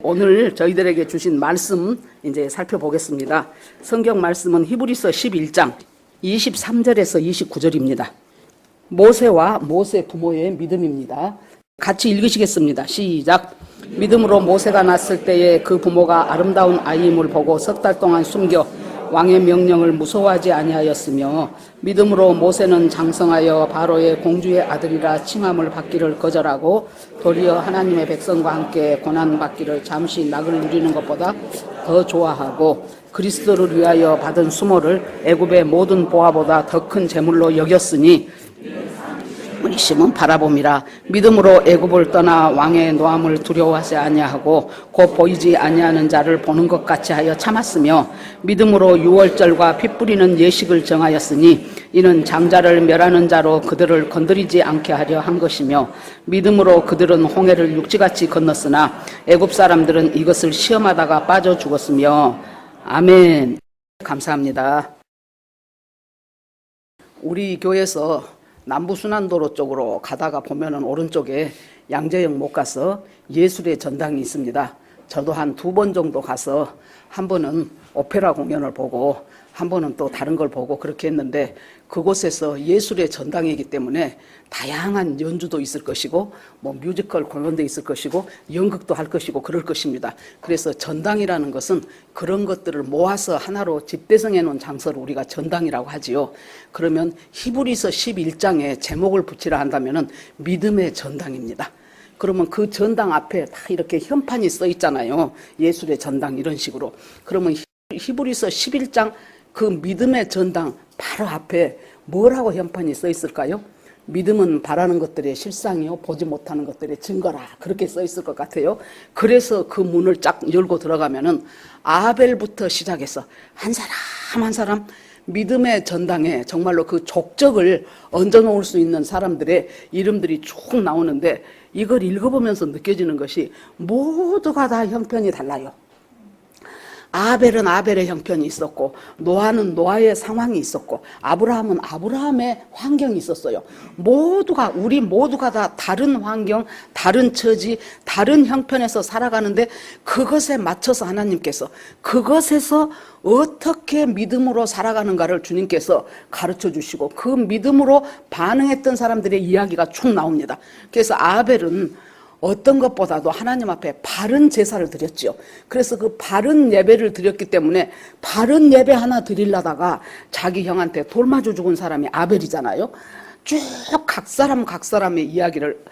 오늘 저희들에게 주신 말씀 이제 살펴보겠습니다. 성경 말씀은 히브리서 11장 23절에서 29절입니다. 모세와 모세 부모의 믿음입니다. 같이 읽으시겠습니다. 시작. 믿음으로 모세가 났을 때에 그 부모가 아름다운 아이임을 보고 석 달 동안 숨겨 왕의 명령을 무서워하지 아니하였으며 믿음으로 모세는 장성하여 바로의 공주의 아들이라 칭함을 받기를 거절하고 도리어 하나님의 백성과 함께 고난받기를 잠시 낙을 누리는 것보다 더 좋아하고 그리스도를 위하여 받은 수모를 애굽의 모든 보화보다 더 큰 재물로 여겼으니 의심은 바라봄이라. 믿음으로 애굽을 떠나 왕의 노함을 두려워하지 아니하고 곧 보이지 아니하는 자를 보는 것 같이 하여 참았으며 믿음으로 유월절과 피 뿌리는 예식을 정하였으니 이는 장자를 멸하는 자로 그들을 건드리지 않게 하려 한 것이며 믿음으로 그들은 홍해를 육지같이 건넜으나 애굽 사람들은 이것을 시험하다가 빠져 죽었으며. 아멘. 감사합니다. 우리 교회에서 남부순환도로 쪽으로 가다가 보면은 오른쪽에 양재역 못 가서 예술의 전당이 있습니다. 저도 한 2번 정도 가서 한 번은 오페라 공연을 보고 한 번은 또 다른 걸 보고 그렇게 했는데, 그곳에서 예술의 전당이기 때문에 다양한 연주도 있을 것이고 뭐 뮤지컬 공연도 있을 것이고 연극도 할 것이고 그럴 것입니다. 그래서 전당이라는 것은 그런 것들을 모아서 하나로 집대성해 놓은 장소를 우리가 전당이라고 하지요. 그러면 히브리서 11장에 제목을 붙이라 한다면은 믿음의 전당입니다. 그러면 그 전당 앞에 다 이렇게 현판이 써 있잖아요. 예술의 전당 이런 식으로. 그러면 히브리서 11장 그 믿음의 전당 바로 앞에 뭐라고 현판이 써 있을까요? 믿음은 바라는 것들의 실상이요 보지 못하는 것들의 증거라, 그렇게 써 있을 것 같아요. 그래서 그 문을 쫙 열고 들어가면은 아벨부터 시작해서 한 사람 한 사람 믿음의 전당에 정말로 그 족적을 얹어 놓을 수 있는 사람들의 이름들이 쭉 나오는데, 이걸 읽어보면서 느껴지는 것이 모두가 다 형편이 달라요. 아벨은 아벨의 형편이 있었고, 노아는 노아의 상황이 있었고, 아브라함은 아브라함의 환경이 있었어요. 우리 모두가 다 다른 환경, 다른 처지, 다른 형편에서 살아가는데, 그것에 맞춰서 하나님께서 그것에서 어떻게 믿음으로 살아가는가를 주님께서 가르쳐 주시고, 그 믿음으로 반응했던 사람들의 이야기가 쭉 나옵니다. 그래서 아벨은 어떤 것보다도 하나님 앞에 바른 제사를 드렸지요. 그래서 그 바른 예배를 드렸기 때문에 바른 예배 하나 드리려다가 자기 형한테 돌 맞아 죽은 사람이 아벨이잖아요. 쭉 각 사람의 이야기를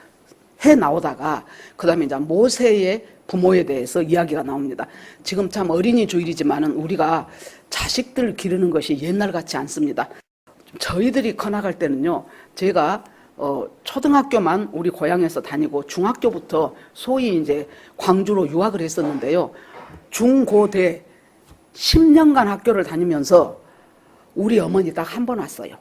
해 나오다가 그 다음에 이제 모세의 부모에 대해서 이야기가 나옵니다. 지금 참 어린이 주일이지만은 우리가 자식들 기르는 것이 옛날 같지 않습니다. 저희들이 커나갈 때는요, 제가 초등학교만 우리 고향에서 다니고 중학교부터 소위 이제 광주로 유학을 했었는데요. 중고대 10년간 학교를 다니면서 우리 어머니 딱 한 번 왔어요.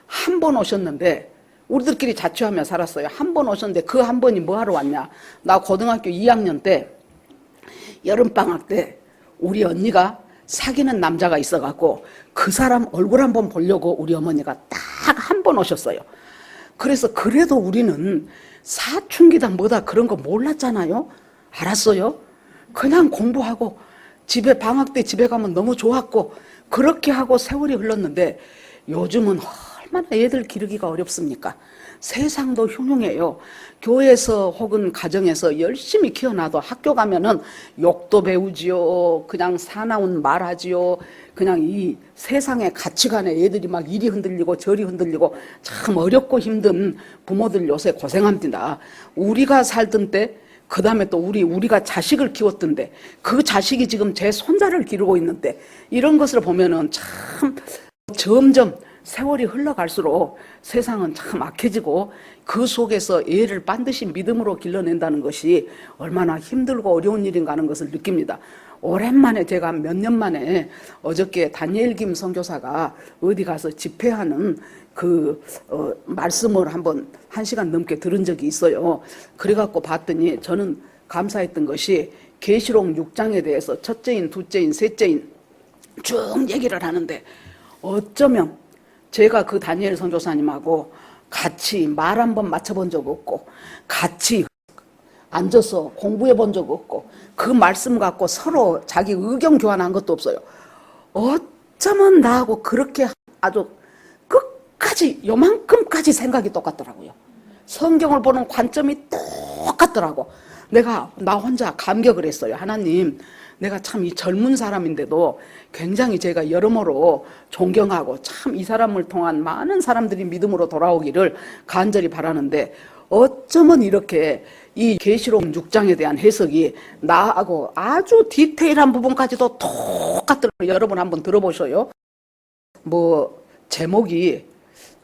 한 번 오셨는데 우리들끼리 자취하며 살았어요. 한 번 오셨는데 그 한 번이 뭐하러 왔냐. 나 고등학교 2학년 때 여름방학 때 우리 언니가 사귀는 남자가 있어갖고 그 사람 얼굴 한번 보려고 우리 어머니가 딱 한 번 오셨어요. 그래서 그래도 우리는 사춘기다 뭐다 그런 거 몰랐잖아요. 알았어요. 그냥 공부하고 집에 방학 때 집에 가면 너무 좋았고 그렇게 하고 세월이 흘렀는데, 요즘은 얼마나 애들 기르기가 어렵습니까? 세상도 흉흉해요. 교회에서 혹은 가정에서 열심히 키워놔도 학교 가면은 욕도 배우지요. 그냥 사나운 말하지요. 그냥 이 세상의 가치관에 애들이 막 이리 흔들리고 저리 흔들리고 참 어렵고 힘든 부모들 요새 고생합니다. 우리가 살던 때, 그 다음에 또 우리가 자식을 키웠던데, 그 자식이 지금 제 손자를 기르고 있는데, 이런 것을 보면은 참 점점 세월이 흘러갈수록 세상은 참 악해지고 그 속에서 애를 반드시 믿음으로 길러낸다는 것이 얼마나 힘들고 어려운 일인가 하는 것을 느낍니다. 오랜만에 제가 몇 년 만에 어저께 다니엘 김 선교사가 어디 가서 집회하는 그 말씀을 한번 1시간 넘게 들은 적이 있어요. 그래갖고 봤더니 저는 감사했던 것이 계시록 6장에 대해서 첫째인, 둘째인, 셋째인 쭉 얘기를 하는데, 어쩌면 제가 그 다니엘 선교사님하고 같이 말 한 번 맞춰본 적 없고 같이 앉아서 공부해 본 적 없고 그 말씀 갖고 서로 자기 의견 교환한 것도 없어요. 어쩌면 나하고 그렇게 아주 끝까지 요만큼까지 생각이 똑같더라고요. 성경을 보는 관점이 똑같더라고. 나 혼자 감격을 했어요. 하나님, 내가 참 이 젊은 사람인데도 굉장히 제가 여러모로 존경하고 참 이 사람을 통한 많은 사람들이 믿음으로 돌아오기를 간절히 바라는데 어쩌면 이렇게 이 계시록 6장에 대한 해석이 나하고 아주 디테일한 부분까지도 똑같더라고요. 여러분 한번 들어보셔요. 제목이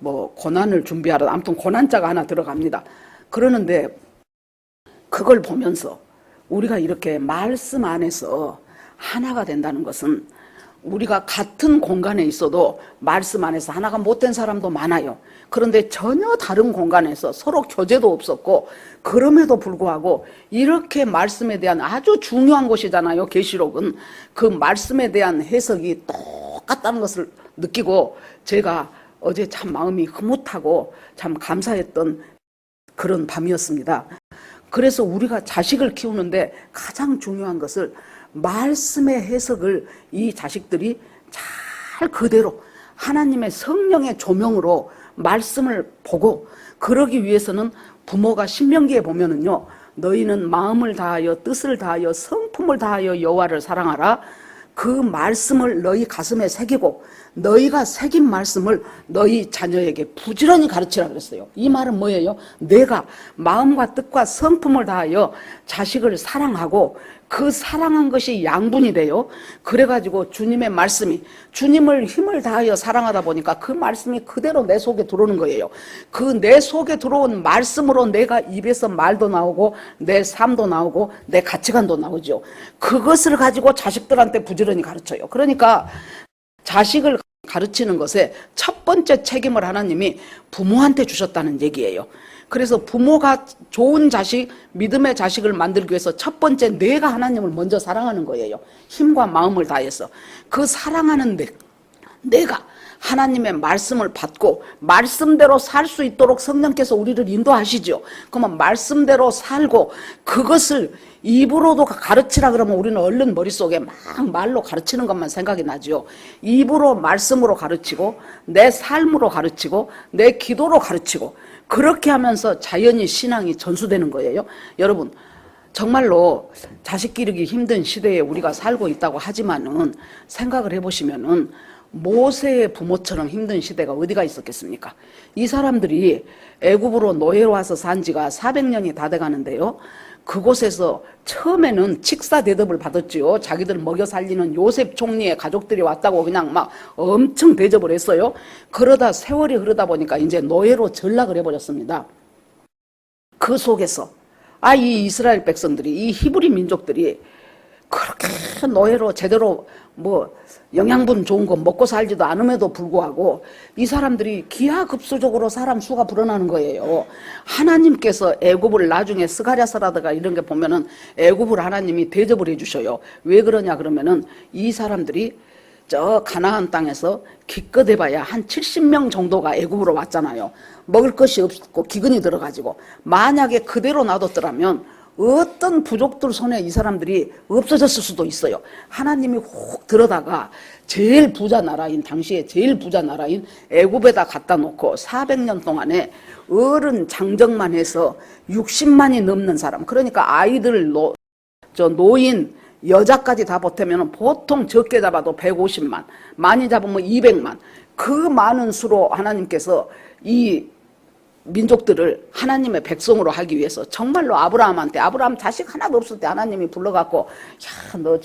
고난을 준비하라. 아무튼 고난자가 하나 들어갑니다. 그러는데 그걸 보면서 우리가 이렇게 말씀 안에서 하나가 된다는 것은 우리가 같은 공간에 있어도 말씀 안에서 하나가 못된 사람도 많아요. 그런데 전혀 다른 공간에서 서로 교제도 없었고 그럼에도 불구하고 이렇게 말씀에 대한 아주 중요한 것이잖아요. 계시록은 그 말씀에 대한 해석이 똑같다는 것을 느끼고 제가 어제 참 마음이 흐뭇하고 참 감사했던 그런 밤이었습니다. 그래서 우리가 자식을 키우는데 가장 중요한 것을 말씀의 해석을 이 자식들이 잘 그대로 하나님의 성령의 조명으로 말씀을 보고 그러기 위해서는 부모가 신명기에 보면은요, 너희는 마음을 다하여 뜻을 다하여 성품을 다하여 여호와를 사랑하라. 그 말씀을 너희 가슴에 새기고 너희가 새긴 말씀을 너희 자녀에게 부지런히 가르치라 그랬어요. 이 말은 뭐예요? 내가 마음과 뜻과 성품을 다하여 자식을 사랑하고 그 사랑한 것이 양분이 돼요. 그래가지고 주님의 말씀이 주님을 힘을 다하여 사랑하다 보니까 그 말씀이 그대로 내 속에 들어오는 거예요. 그 내 속에 들어온 말씀으로 내가 입에서 말도 나오고 내 삶도 나오고 내 가치관도 나오죠. 그것을 가지고 자식들한테 부지런히 가르쳐요. 그러니까 자식을 가르치는 것에 첫 번째 책임을 하나님이 부모한테 주셨다는 얘기예요. 그래서 부모가 좋은 자식, 믿음의 자식을 만들기 위해서 첫 번째 내가 하나님을 먼저 사랑하는 거예요. 힘과 마음을 다해서. 그 사랑하는 내가 하나님의 말씀을 받고 말씀대로 살 수 있도록 성령께서 우리를 인도하시죠. 그러면 말씀대로 살고 그것을 입으로도 가르치라 그러면 우리는 얼른 머릿속에 막 말로 가르치는 것만 생각이 나죠. 입으로 말씀으로 가르치고 내 삶으로 가르치고 내 기도로 가르치고 그렇게 하면서 자연히 신앙이 전수되는 거예요. 여러분 정말로 자식 기르기 힘든 시대에 우리가 살고 있다고 하지만은 생각을 해보시면은 모세의 부모처럼 힘든 시대가 어디가 있었겠습니까? 이 사람들이 애굽으로 노예로 와서 산 지가 400년이 다 돼가는데요. 그곳에서 처음에는 직사 대접을 받았지요. 자기들 먹여 살리는 요셉 총리의 가족들이 왔다고 그냥 막 엄청 대접을 했어요. 그러다 세월이 흐르다 보니까 이제 노예로 전락을 해버렸습니다. 그 속에서 이 이스라엘 백성들이, 이 히브리 민족들이 그렇게 노예로 제대로 영양분 좋은 거 먹고 살지도 않음에도 불구하고 이 사람들이 기하급수적으로 사람 수가 불어나는 거예요. 하나님께서 애굽을 나중에 스가랴서라든가 이런 게 보면은 애굽을 하나님이 대접을 해주셔요. 왜 그러냐 그러면은 이 사람들이 저 가나안 땅에서 기껏 해봐야 한 70명 정도가 애굽으로 왔잖아요. 먹을 것이 없고 기근이 들어가지고 만약에 그대로 놔뒀더라면 어떤 부족들 손에 이 사람들이 없어졌을 수도 있어요. 하나님이 혹 들어다가 제일 부자 나라인, 당시에 제일 부자 나라인 애굽에다 갖다 놓고 400년 동안에 어른 장정만 해서 60만이 넘는 사람, 그러니까 아이들, 노인, 여자까지 다 보태면 보통 적게 잡아도 150만, 많이 잡으면 200만, 그 많은 수로 하나님께서 이 민족들을 하나님의 백성으로 하기 위해서 정말로 아브라함 자식 하나도 없을 때 하나님이 불러갖고 야, 너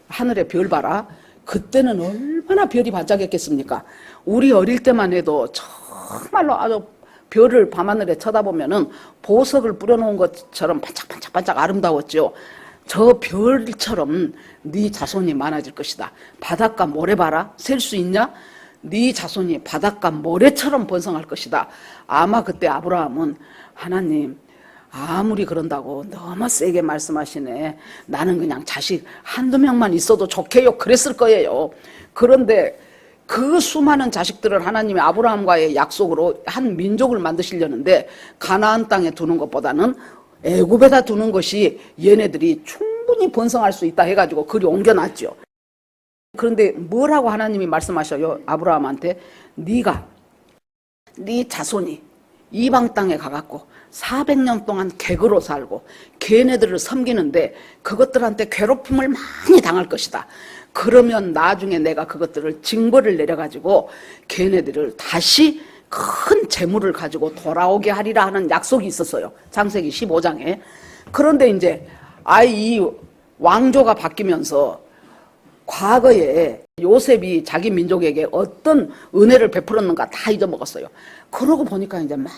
하늘에 별 봐라. 그때는 얼마나 별이 반짝했겠습니까? 우리 어릴 때만 해도 정말로 아주 별을 밤하늘에 쳐다보면은 보석을 뿌려놓은 것처럼 반짝반짝 아름다웠죠. 저 별처럼 네 자손이 많아질 것이다. 바닷가 모래 봐라. 셀 수 있냐? 네 자손이 바닷가 모래처럼 번성할 것이다. 아마 그때 아브라함은 하나님 아무리 그런다고 너무 세게 말씀하시네. 나는 그냥 자식 한두 명만 있어도 좋게요. 그랬을 거예요. 그런데 그 수많은 자식들을 하나님이 아브라함과의 약속으로 한 민족을 만드시려는데 가나안 땅에 두는 것보다는 애굽에다 두는 것이 얘네들이 충분히 번성할 수 있다 해가지고 그리 옮겨놨죠. 그런데 뭐라고 하나님이 말씀하셔요? 아브라함한테 네가 네 자손이 이방 땅에 가갖고 400년 동안 객으로 살고 걔네들을 섬기는데 그것들한테 괴롭힘을 많이 당할 것이다. 그러면 나중에 내가 그것들을 징벌을 내려가지고 걔네들을 다시 큰 재물을 가지고 돌아오게 하리라 하는 약속이 있었어요. 창세기 15장에. 그런데 이제 이 왕조가 바뀌면서 과거에 요셉이 자기 민족에게 어떤 은혜를 베풀었는가 다 잊어먹었어요. 그러고 보니까 이제 막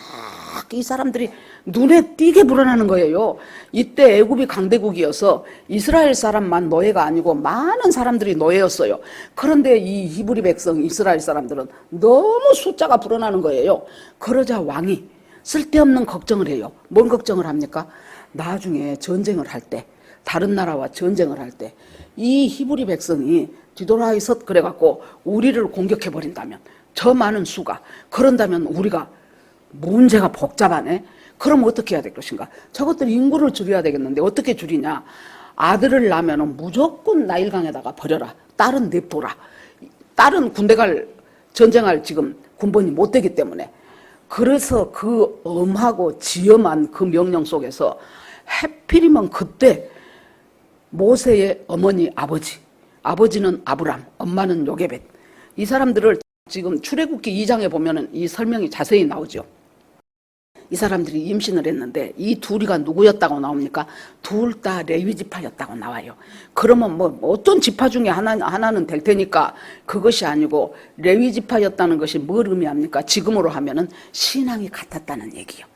이 사람들이 눈에 띄게 불어나는 거예요. 이때 애굽이 강대국이어서 이스라엘 사람만 노예가 아니고 많은 사람들이 노예였어요. 그런데 이 히브리 백성 이스라엘 사람들은 너무 숫자가 불어나는 거예요. 그러자 왕이 쓸데없는 걱정을 해요. 뭔 걱정을 합니까? 나중에 전쟁을 할 때, 다른 나라와 전쟁을 할 때 이 히브리 백성이 뒤돌아서 그래갖고 우리를 공격해 버린다면, 저 많은 수가 그런다면 우리가 문제가 복잡하네. 그럼 어떻게 해야 될 것인가? 저것들 인구를 줄여야 되겠는데 어떻게 줄이냐? 아들을 낳으면 무조건 나일강에다가 버려라. 딸은 냅둬라. 딸은 군대 전쟁할 지금 군번이 못 되기 때문에. 그래서 그 엄하고 지엄한 그 명령 속에서 해필이면 그때 모세의 어머니 아버지는 아브람, 엄마는 요게벳. 이 사람들을 지금 출애굽기 2장에 보면은 이 설명이 자세히 나오죠. 이 사람들이 임신을 했는데 이 둘이가 누구였다고 나옵니까? 둘 다 레위 지파였다고 나와요. 그러면 뭐 어떤 지파 중에 하나는 될 테니까 그것이 아니고 레위 지파였다는 것이 뭘 의미합니까? 지금으로 하면은 신앙이 같았다는 얘기요.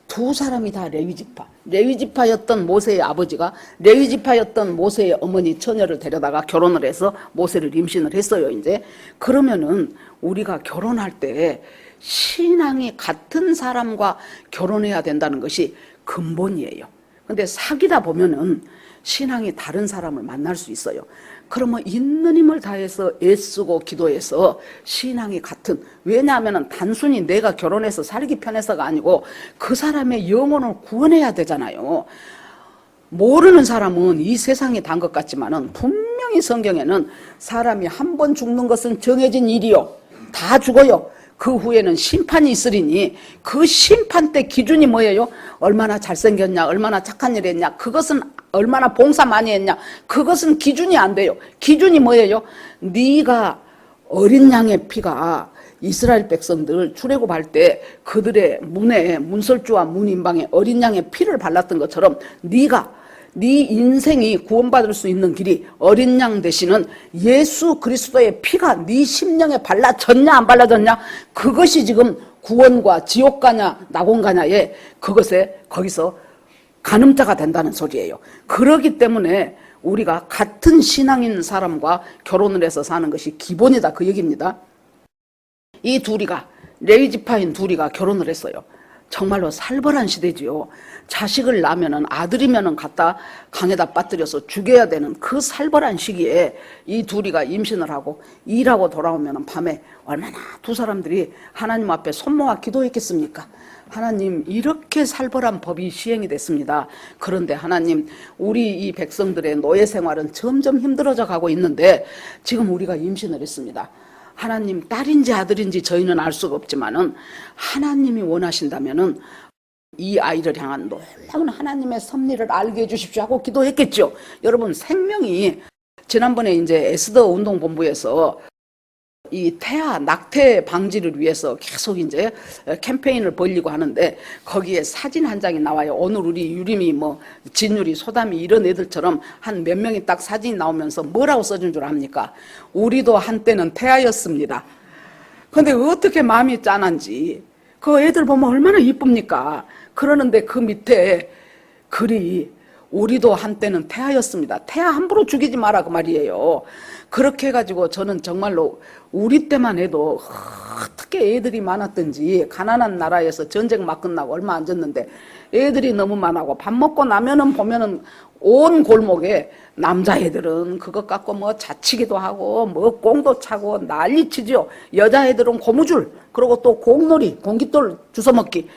두 사람이 다 레위 지파. 레위 지파였던 모세의 아버지가 레위 지파였던 모세의 어머니 처녀를 데려다가 결혼을 해서 모세를 임신을 했어요. 이제 그러면은 우리가 결혼할 때 신앙이 같은 사람과 결혼해야 된다는 것이 근본이에요. 근데 사귀다 보면은 신앙이 다른 사람을 만날 수 있어요. 그러면 있는 힘을 다해서 애쓰고 기도해서 신앙이 같은, 왜냐하면 단순히 내가 결혼해서 살기 편해서가 아니고 그 사람의 영혼을 구원해야 되잖아요. 모르는 사람은 이 세상이 단 것 같지만은 분명히 성경에는 사람이 한 번 죽는 것은 정해진 일이요. 다 죽어요. 그 후에는 심판이 있으리니 그 심판 때 기준이 뭐예요? 얼마나 잘생겼냐, 얼마나 착한 일 했냐, 그것은 얼마나 봉사 많이 했냐, 그것은 기준이 안 돼요. 기준이 뭐예요? 네가 어린 양의 피가 이스라엘 백성들 출애굽할 때 그들의 문에 문설주와 문인방에 어린 양의 피를 발랐던 것처럼 네 인생이 구원받을 수 있는 길이 어린 양 되시는 예수 그리스도의 피가 네 심령에 발라졌냐 안 발라졌냐, 그것이 지금 구원과 지옥 가냐 낙원 가냐에 그것에 거기서 가늠자가 된다는 소리예요. 그렇기 때문에 우리가 같은 신앙인 사람과 결혼을 해서 사는 것이 기본이다, 그 얘기입니다. 이 둘이가, 레위 지파인 둘이가 결혼을 했어요. 정말로 살벌한 시대지요. 자식을 낳으면은 아들이면은 갖다 강에다 빠뜨려서 죽여야 되는 그 살벌한 시기에 이 둘이가 임신을 하고 일하고 돌아오면은 밤에 얼마나 두 사람들이 하나님 앞에 손 모아 기도했겠습니까? 하나님, 이렇게 살벌한 법이 시행이 됐습니다. 그런데 하나님, 우리 이 백성들의 노예 생활은 점점 힘들어져 가고 있는데 지금 우리가 임신을 했습니다. 하나님, 딸인지 아들인지 저희는 알 수가 없지만은 하나님이 원하신다면은 이 아이를 향한 놀라운 하나님의 섭리를 알게 해주십시오 하고 기도했겠죠. 여러분, 생명이 지난번에 이제 에스더 운동본부에서 이 낙태 방지를 위해서 계속 이제 캠페인을 벌리고 하는데 거기에 사진 한 장이 나와요. 오늘 우리 유림이 진유리, 소담이 이런 애들처럼 한 몇 명이 딱 사진이 나오면서 뭐라고 써준 줄 압니까? 우리도 한때는 태아였습니다. 근데 어떻게 마음이 짠한지 그 애들 보면 얼마나 이쁩니까? 그러는데 그 밑에 글이 우리도 한때는 태아였습니다. 태아 함부로 죽이지 마라 그 말이에요. 그렇게 해가지고 저는 정말로 우리 때만 해도 어떻게 애들이 많았던지, 가난한 나라에서 전쟁 막 끝나고 얼마 안 졌는데 애들이 너무 많아고 밥 먹고 나면은 보면은 온 골목에 남자애들은 그것 갖고 자치기도 하고 꽁도 차고 난리치죠. 여자애들은 고무줄, 그리고 또 공놀이, 공깃돌 주워먹기.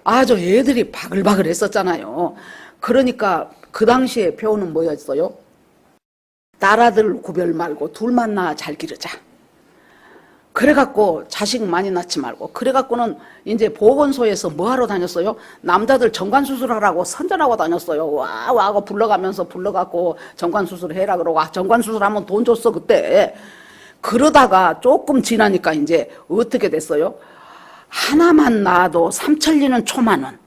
아주 애들이 바글바글 했었잖아요. 그러니까 그 당시에 표현은 뭐였어요? 딸아들 구별 말고 둘만 낳아 잘 기르자. 그래갖고 자식 많이 낳지 말고, 그래갖고는 이제 보건소에서 뭐 하러 다녔어요? 남자들 정관수술하라고 선전하고 다녔어요. 와 하고 불러갖고 정관수술 해라 그러고, 정관수술하면 돈 줬어 그때. 그러다가 조금 지나니까 이제 어떻게 됐어요? 하나만 낳아도 삼천리는 초만원.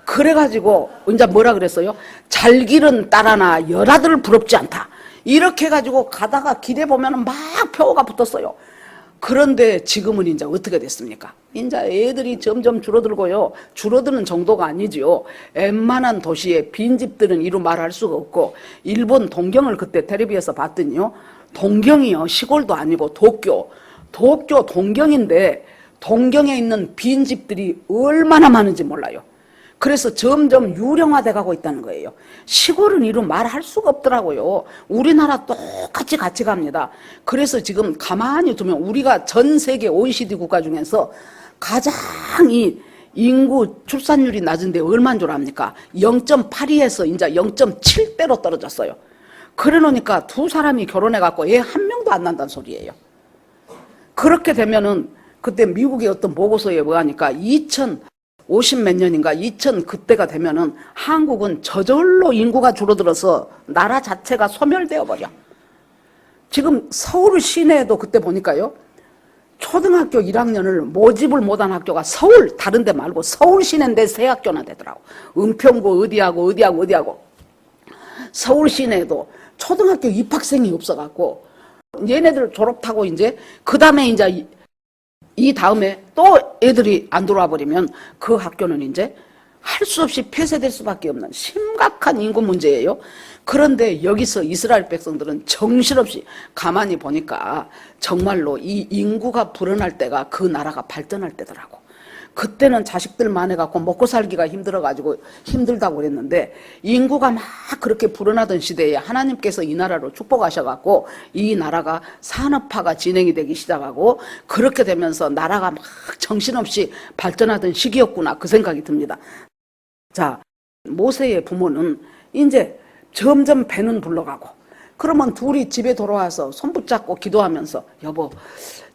그래가지고 이제 뭐라 그랬어요? 잘 기른 딸 하나 열아들 부럽지 않다. 이렇게 해가지고 가다가 길에 보면은 막 표가 붙었어요. 그런데 지금은 이제 어떻게 됐습니까? 이제 애들이 점점 줄어들고요. 줄어드는 정도가 아니지요. 웬만한 도시에 빈집들은 이루 말할 수가 없고, 일본 동경을 그때 텔레비에서 봤더니요. 동경이요. 시골도 아니고 도쿄 동경인데 동경에 있는 빈집들이 얼마나 많은지 몰라요. 그래서 점점 유령화돼 가고 있다는 거예요. 시골은 이루 말할 수가 없더라고요. 우리나라 똑같이 같이 갑니다. 그래서 지금 가만히 두면 우리가 전 세계 OECD 국가 중에서 가장 이 인구 출산율이 낮은데 얼마인 줄 압니까? 0.82에서 이제 0.7대로 떨어졌어요. 그래 놓으니까 두 사람이 결혼해 갖고 애 한 명도 안 난다는 소리예요. 그렇게 되면은 그때 미국의 어떤 보고서에 뭐 하니까 2050 몇 년인가 2000 그때가 되면은 한국은 저절로 인구가 줄어들어서 나라 자체가 소멸되어 버려. 지금 서울 시내에도 그때 보니까요. 초등학교 1학년을 모집을 못한 학교가 서울 다른 데 말고 서울 시내인데 세 학교나 되더라고. 은평구 어디하고 서울 시내에도 초등학교 입학생이 없어갖고 얘네들 졸업하고 이제 그 다음에 이제 이 다음에 또 애들이 안 돌아와 버리면 그 학교는 이제 할 수 없이 폐쇄될 수밖에 없는 심각한 인구 문제예요. 그런데 여기서 이스라엘 백성들은 정신없이 가만히 보니까 정말로 이 인구가 불어날 때가 그 나라가 발전할 때더라고. 그때는 자식들만 해갖고 먹고 살기가 힘들어가지고 힘들다고 그랬는데 인구가 막 그렇게 불어나던 시대에 하나님께서 이 나라로 축복하셔갖고 이 나라가 산업화가 진행이 되기 시작하고 그렇게 되면서 나라가 막 정신없이 발전하던 시기였구나 그 생각이 듭니다. 자, 모세의 부모는 이제 점점 배는 불러가고 그러면 둘이 집에 돌아와서 손 붙잡고 기도하면서 여보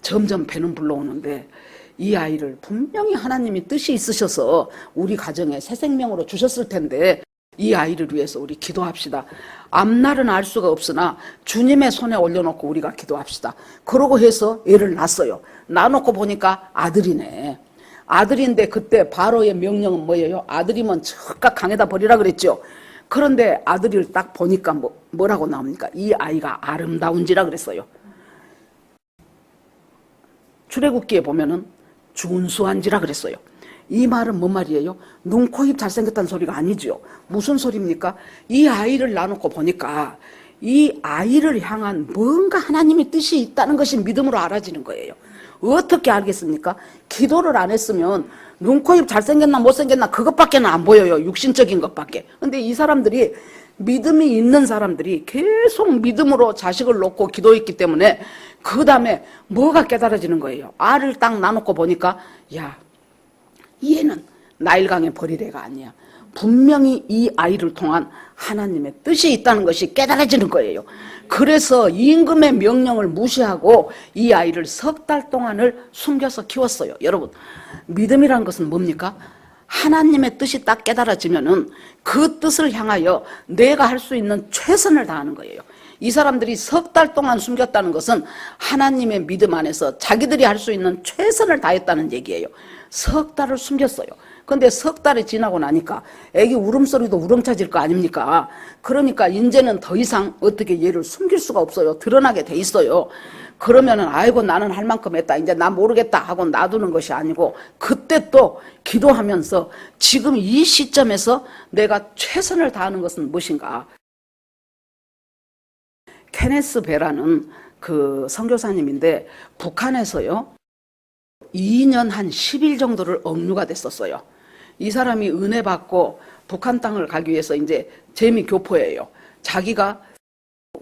점점 배는 불러오는데 이 아이를 분명히 하나님이 뜻이 있으셔서 우리 가정에 새 생명으로 주셨을 텐데 이 아이를 위해서 우리 기도합시다. 앞날은 알 수가 없으나 주님의 손에 올려놓고 우리가 기도합시다. 그러고 해서 애를 낳았어요. 낳아놓고 보니까 아들이네. 아들인데 그때 바로의 명령은 뭐예요? 아들이면 즉각 강에다 버리라 그랬죠. 그런데 아들을 딱 보니까 뭐라고 나옵니까? 이 아이가 아름다운지라 그랬어요. 출애굽기에 보면은 준수한지라 그랬어요. 이 말은 뭔 말이에요? 눈, 코, 입 잘생겼다는 소리가 아니죠. 무슨 소리입니까? 이 아이를 낳아놓고 보니까 이 아이를 향한 뭔가 하나님의 뜻이 있다는 것이 믿음으로 알아지는 거예요. 어떻게 알겠습니까? 기도를 안 했으면 눈, 코, 입 잘생겼나 못생겼나 그것밖에 안 보여요. 육신적인 것밖에. 근데 이 사람들이 믿음이 있는 사람들이 계속 믿음으로 자식을 놓고 기도했기 때문에 그 다음에 뭐가 깨달아지는 거예요. 알을 딱 나놓고 보니까 야, 얘는 나일강에 버릴 애가 아니야. 분명히 이 아이를 통한 하나님의 뜻이 있다는 것이 깨달아지는 거예요. 그래서 임금의 명령을 무시하고 이 아이를 석 달 동안을 숨겨서 키웠어요. 여러분, 믿음이란 것은 뭡니까? 하나님의 뜻이 딱 깨달아지면은 그 뜻을 향하여 내가 할 수 있는 최선을 다하는 거예요. 이 사람들이 석 달 동안 숨겼다는 것은 하나님의 믿음 안에서 자기들이 할 수 있는 최선을 다했다는 얘기예요. 석 달을 숨겼어요. 근데 석 달이 지나고 나니까 애기 울음소리도 우렁차질 거 아닙니까? 그러니까 이제는 더 이상 어떻게 얘를 숨길 수가 없어요. 드러나게 돼 있어요. 그러면은 아이고 나는 할 만큼 했다. 이제 나 모르겠다 하고 놔두는 것이 아니고 그때 또 기도하면서 지금 이 시점에서 내가 최선을 다하는 것은 무엇인가? 케네스 베라는 그 선교사님인데 북한에서요 2년 한 10일 정도를 억류가 됐었어요. 이 사람이 은혜 받고 북한 땅을 가기 위해서 이제 재미 교포예요. 자기가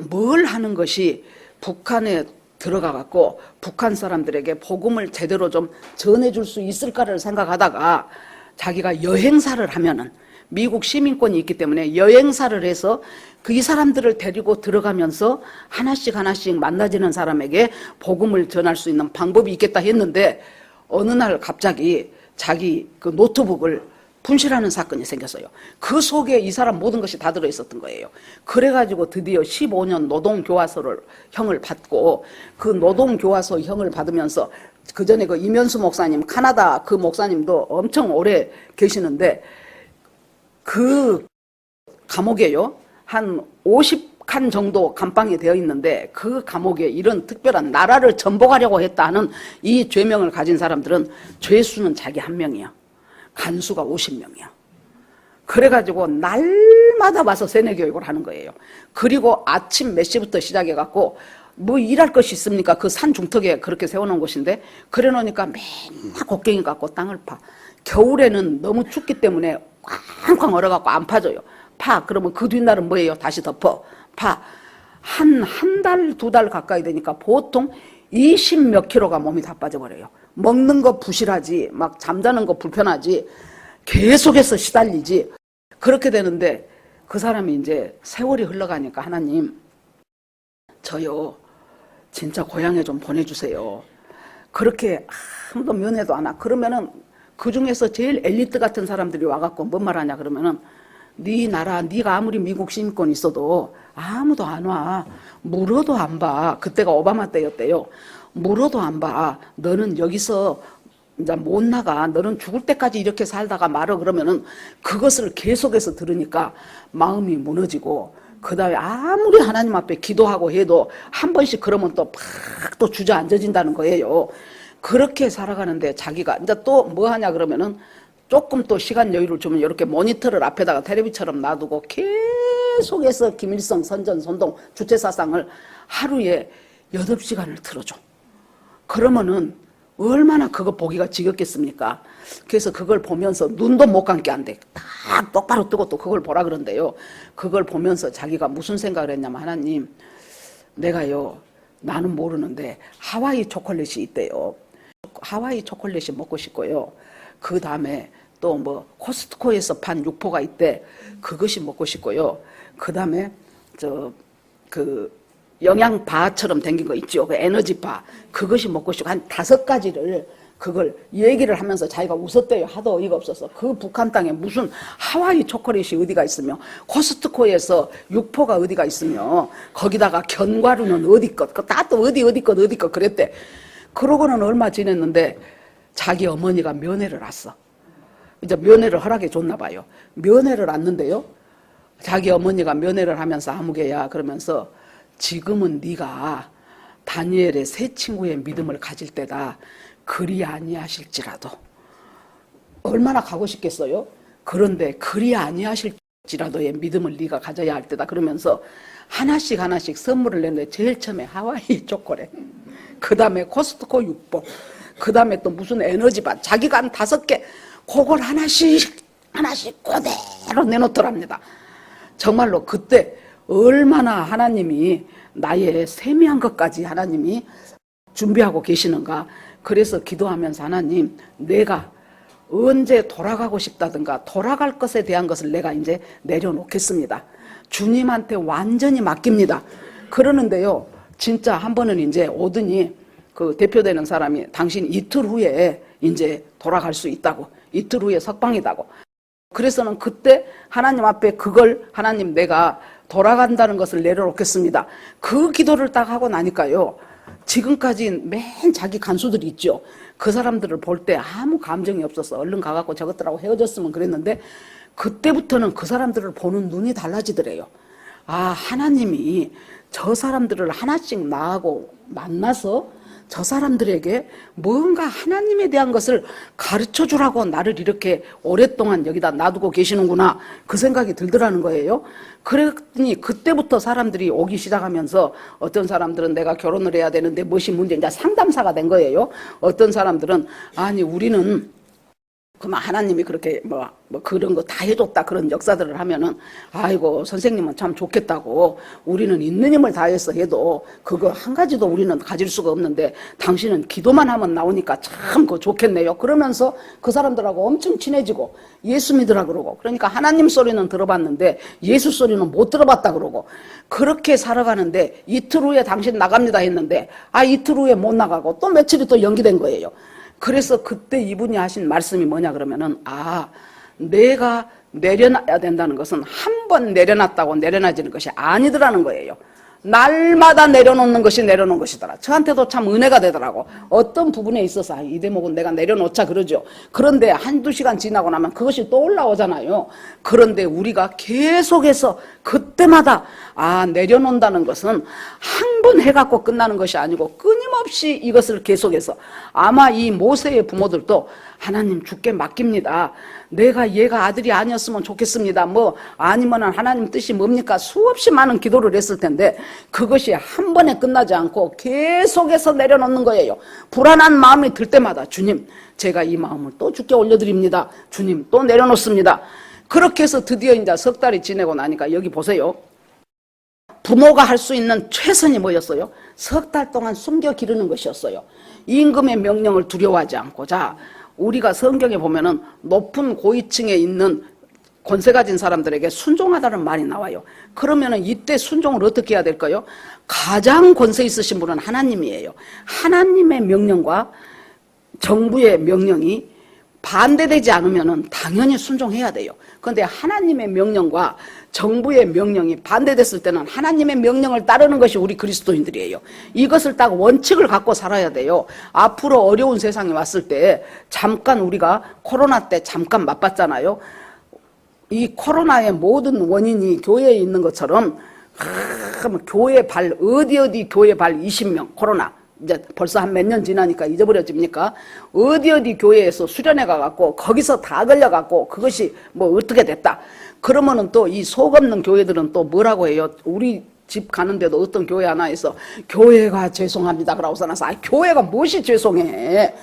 뭘 하는 것이 북한에 들어가 갖고 북한 사람들에게 복음을 제대로 좀 전해줄 수 있을까를 생각하다가 자기가 여행사를 하면은 미국 시민권이 있기 때문에 여행사를 해서 이 사람들을 데리고 들어가면서 하나씩 하나씩 만나지는 사람에게 복음을 전할 수 있는 방법이 있겠다 했는데 어느 날 갑자기 자기 그 노트북을 분실하는 사건이 생겼어요. 그 속에 이 사람 모든 것이 다 들어있었던 거예요. 그래가지고 드디어 15년 노동교화소를 형을 받고 그 노동교화소 형을 받으면서 그 전에 그 이면수 목사님, 카나다 그 목사님도 엄청 오래 계시는데 그 감옥에요. 한 50칸 정도 감방이 되어 있는데 그 감옥에 이런 특별한 나라를 전복하려고 했다는 이 죄명을 가진 사람들은 죄수는 자기 한 명이야. 간수가 50명이야. 그래가지고 날마다 와서 세뇌교육을 하는 거예요. 그리고 아침 몇 시부터 시작해갖고 뭐 일할 것이 있습니까? 그 산 중턱에 그렇게 세워놓은 곳인데 그래 놓으니까 맨날 곡괭이 갖고 땅을 파. 겨울에는 너무 춥기 때문에 쾅쾅 얼어갖고 안 파져요. 파. 그러면 그 뒷날은 뭐예요? 다시 덮어. 파. 한 달, 2달 가까이 되니까 보통 20몇 킬로가 몸이 다 빠져버려요. 먹는 거 부실하지, 막 잠자는 거 불편하지, 계속해서 시달리지. 그렇게 되는데 그 사람이 이제 세월이 흘러가니까 하나님, 저요, 진짜 고향에 좀 보내주세요. 그렇게 아무도 면회도 안 와. 그러면은 그 중에서 제일 엘리트 같은 사람들이 와갖고 뭔 말하냐 그러면은 네 나라, 네가 아무리 미국 시민권 있어도 아무도 안 와. 물어도 안 봐. 그때가 오바마 때였대요. 물어도 안 봐. 너는 여기서 이제 못 나가. 너는 죽을 때까지 이렇게 살다가 말어. 그러면은 그것을 계속해서 들으니까 마음이 무너지고 그 다음에 아무리 하나님 앞에 기도하고 해도 한 번씩 그러면 또 팍 또 주저앉아진다는 거예요. 그렇게 살아가는데 자기가 이제 또 뭐 하냐 그러면은 조금 또 시간 여유를 주면 이렇게 모니터를 앞에다가 텔레비처럼 놔두고 계속해서 김일성, 선전, 선동, 주체사상을 하루에 8시간을 틀어줘. 그러면은 얼마나 그거 보기가 지겹겠습니까? 그래서 그걸 보면서 눈도 못 감게 안 돼. 딱 똑바로 뜨고 또 그걸 보라 그런데요. 그걸 보면서 자기가 무슨 생각을 했냐면 하나님, 내가요, 나는 모르는데 하와이 초콜릿이 있대요. 하와이 초콜릿이 먹고 싶고요. 그 다음에 또 뭐 코스트코에서 판 육포가 있대. 그것이 먹고 싶고요. 그 다음에 그 영양바처럼 생긴 거 있죠. 그 에너지바. 그것이 먹고 싶고 한 5가지를 그걸 얘기를 하면서 자기가 웃었대요. 하도 어이가 없어서. 그 북한 땅에 무슨 하와이 초콜릿이 어디가 있으며 코스트코에서 육포가 어디가 있으며 거기다가 견과류는 어디 것. 다 또 어디 것 그랬대. 그러고는 얼마 지냈는데 자기 어머니가 면회를 왔어. 이제 면회를 허락해 줬나 봐요. 면회를 왔는데요. 자기 어머니가 면회를 하면서 아무개야 그러면서 지금은 네가 다니엘의 세 친구의 믿음을 가질 때다. 그리 아니하실지라도. 얼마나 가고 싶겠어요? 그런데 그리 아니하실지라도의 믿음을 네가 가져야 할 때다. 그러면서 하나씩 선물을 냈는데 제일 처음에 하와이 초콜릿, 그 다음에 코스트코 육포, 그 다음에 또 무슨 에너지바, 자기가 한 5개 그걸 하나씩 그대로 내놓더랍니다. 정말로 그때 얼마나 하나님이 나의 세미한 것까지 하나님이 준비하고 계시는가. 그래서 기도하면서 하나님, 내가 언제 돌아가고 싶다든가 돌아갈 것에 대한 것을 내가 이제 내려놓겠습니다. 주님한테 완전히 맡깁니다. 그러는데요, 진짜 한 번은 이제 오더니 그 대표되는 사람이 당신 이틀 후에 이제 돌아갈 수 있다고, 이틀 후에 석방이다고. 그래서는 그때 하나님 앞에 그걸 하나님 내가 돌아간다는 것을 내려놓겠습니다. 그 기도를 딱 하고 나니까요, 지금까지 맨 자기 간수들이 있죠. 그 사람들을 볼 때 아무 감정이 없어서 얼른 가갖고 저것들하고 헤어졌으면 그랬는데 그때부터는 그 사람들을 보는 눈이 달라지더래요. 아, 하나님이 저 사람들을 하나씩 나하고 만나서 저 사람들에게 뭔가 하나님에 대한 것을 가르쳐 주라고 나를 이렇게 오랫동안 여기다 놔두고 계시는구나, 그 생각이 들더라는 거예요. 그랬더니 그때부터 사람들이 오기 시작하면서 어떤 사람들은 내가 결혼을 해야 되는데 무엇이 문제, 이제 상담사가 된 거예요. 어떤 사람들은 아니 우리는 그만 하나님이 그렇게 뭐 그런 거 다 해줬다 그런 역사들을 하면은 아이고 선생님은 참 좋겠다고 우리는 있는 힘을 다해서 해도 그거 한 가지도 우리는 가질 수가 없는데 당신은 기도만 하면 나오니까 참 그거 좋겠네요. 그러면서 그 사람들하고 엄청 친해지고 예수 믿으라 그러고 그러니까 하나님 소리는 들어봤는데 예수 소리는 못 들어봤다 그러고 그렇게 살아가는데 이틀 후에 당신 나갑니다 했는데 이틀 후에 못 나가고 또 며칠이 또 연기된 거예요. 그래서 그때 이분이 하신 말씀이 뭐냐 그러면은 내가 내려놔야 된다는 것은 한 번 내려놨다고 내려놔지는 것이 아니더라는 거예요. 날마다 내려놓는 것이 내려놓은 것이더라. 저한테도 참 은혜가 되더라고. 어떤 부분에 있어서 이 대목은 내가 내려놓자 그러죠. 그런데 한두 시간 지나고 나면 그것이 또 올라오잖아요. 그런데 우리가 계속해서 그때마다 내려놓는다는 것은 한 번 해갖고 끝나는 것이 아니고 끊임없이 이것을 계속해서 아마 이 모세의 부모들도 하나님 주께 맡깁니다. 내가 얘가 아들이 아니었으면 좋겠습니다. 아니면은 하나님 뜻이 뭡니까? 수없이 많은 기도를 했을 텐데 그것이 한 번에 끝나지 않고 계속해서 내려놓는 거예요. 불안한 마음이 들 때마다 주님, 제가 이 마음을 또 주께 올려드립니다. 주님, 또 내려놓습니다. 그렇게 해서 드디어 이제 석 달이 지내고 나니까 여기 보세요. 부모가 할 수 있는 최선이 뭐였어요? 석 달 동안 숨겨 기르는 것이었어요. 임금의 명령을 두려워하지 않고. 자, 우리가 성경에 보면은 높은 고위층에 있는 권세 가진 사람들에게 순종하다는 말이 나와요. 그러면은 이때 순종을 어떻게 해야 될까요? 가장 권세 있으신 분은 하나님이에요. 하나님의 명령과 정부의 명령이 반대되지 않으면은 당연히 순종해야 돼요. 그런데 하나님의 명령과 정부의 명령이 반대됐을 때는 하나님의 명령을 따르는 것이 우리 그리스도인들이에요. 이것을 딱 원칙을 갖고 살아야 돼요. 앞으로 어려운 세상이 왔을 때 잠깐 우리가 코로나 때 잠깐 맛봤잖아요. 이 코로나의 모든 원인이 교회에 있는 것처럼 교회 발 어디 교회 발 20명 코로나 이제 벌써 한 몇 년 지나니까 잊어버려집니까? 어디 교회에서 수련회 가갖고 거기서 다 걸려갖고 그것이 어떻게 됐다. 그러면은 또 이 속 없는 교회들은 또 뭐라고 해요? 우리 집 가는데도 어떤 교회 하나에서 교회가 죄송합니다 그러고서 나서 교회가 무엇이 죄송해?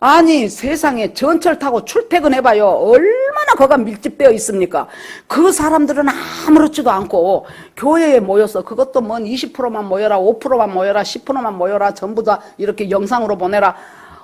아니 세상에 전철 타고 출퇴근해봐요. 얼마나 거가 밀집되어 있습니까? 그 사람들은 아무렇지도 않고 교회에 모여서 그것도 20%만 모여라 5%만 모여라 10%만 모여라 전부 다 이렇게 영상으로 보내라.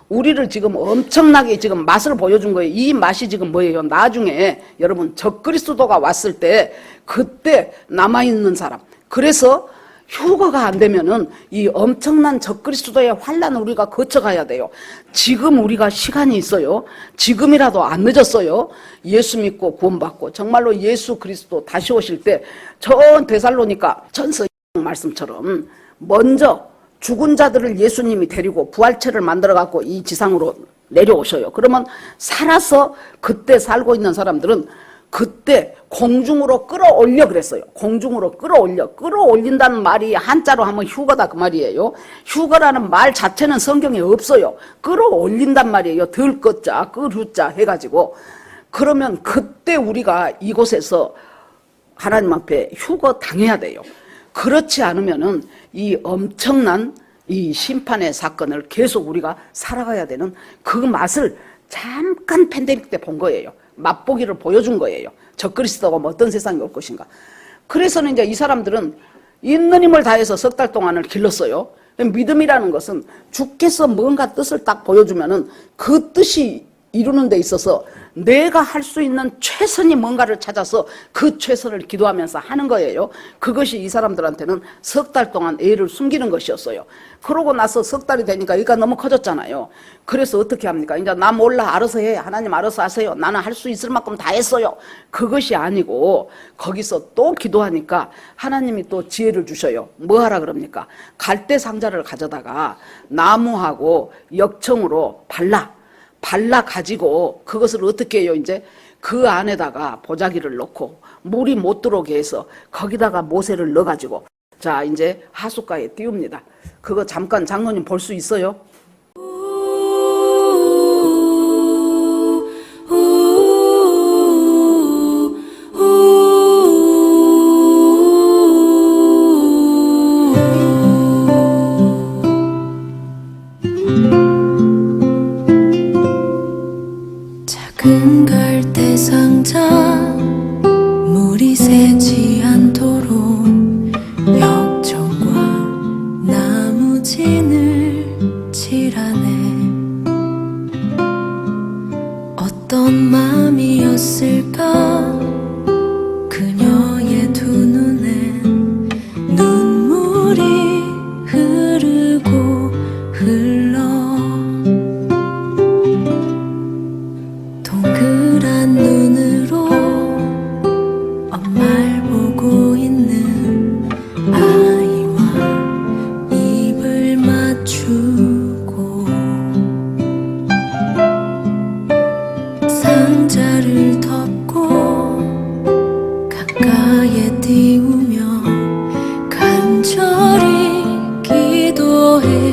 우리를 지금 엄청나게 지금 맛을 보여준 거예요. 이 맛이 지금 뭐예요? 나중에 여러분 적그리스도가 왔을 때 그때 남아있는 사람. 그래서 휴거가 안 되면은 이 엄청난 적그리스도의 환란을 우리가 거쳐가야 돼요. 지금 우리가 시간이 있어요. 지금이라도 안 늦었어요. 예수 믿고 구원받고 정말로 예수 그리스도 다시 오실 때 전 데살로니가 전서 말씀처럼 먼저 죽은 자들을 예수님이 데리고 부활체를 만들어 갖고 이 지상으로 내려오셔요. 그러면 살아서 그때 살고 있는 사람들은 그때 공중으로 끌어올려 그랬어요. 공중으로 끌어올린다는 말이 한자로 하면 휴거다 그 말이에요. 휴거라는 말 자체는 성경에 없어요. 끌어올린단 말이에요. 들것자 끌후자 해가지고. 그러면 그때 우리가 이곳에서 하나님 앞에 휴거 당해야 돼요. 그렇지 않으면은 이 엄청난 이 심판의 사건을 계속 우리가 살아가야 되는 그 맛을 잠깐 팬데믹 때 본 거예요. 맛보기를 보여준 거예요. 적그리스도가 어떤 세상이 올 것인가. 그래서는 이제 이 사람들은 있는 힘을 다해서 석 달 동안을 길렀어요. 믿음이라는 것은 주께서 뭔가 뜻을 딱 보여주면은 그 뜻이 이루는 데 있어서 내가 할 수 있는 최선이 뭔가를 찾아서 그 최선을 기도하면서 하는 거예요. 그것이 이 사람들한테는 석 달 동안 애를 숨기는 것이었어요. 그러고 나서 석 달이 되니까 애가 너무 커졌잖아요. 그래서 어떻게 합니까? 이제 나 몰라 알아서 해. 하나님 알아서 하세요. 나는 할 수 있을 만큼 다 했어요. 그것이 아니고 거기서 또 기도하니까 하나님이 또 지혜를 주셔요. 뭐 하라 그럽니까? 갈대 상자를 가져다가 나무하고 역청으로 발라 가지고 그것을 어떻게 해요? 이제 그 안에다가 보자기를 넣고 물이 못 들어오게 해서 거기다가 모세를 넣어가지고 자 이제 하숫가에 띄웁니다. 그거 잠깐 장로님 볼 수 있어요? 보이지 않도록 역청과 나무진을 칠하네. 어떤 맘이었을까 그녀의 두 눈엔 눈물이 흐르고 흘러. 동그란 눈으로 엄마를 보고 있는 아이와 입을 맞추고 상자를 덮고 가까이에 띄우며 간절히 기도했겠지.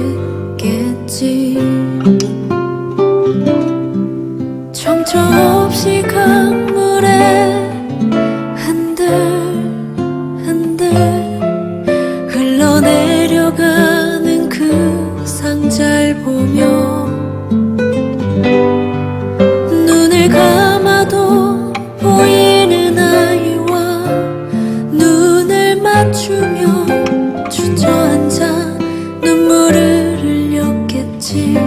정처 없이 강물에 흔들흔들 흘러내려가는 그 상자를 보며 눈을 감아도 보이는 아이와 눈을 맞추며 주저앉아 눈물을 흘렸겠지.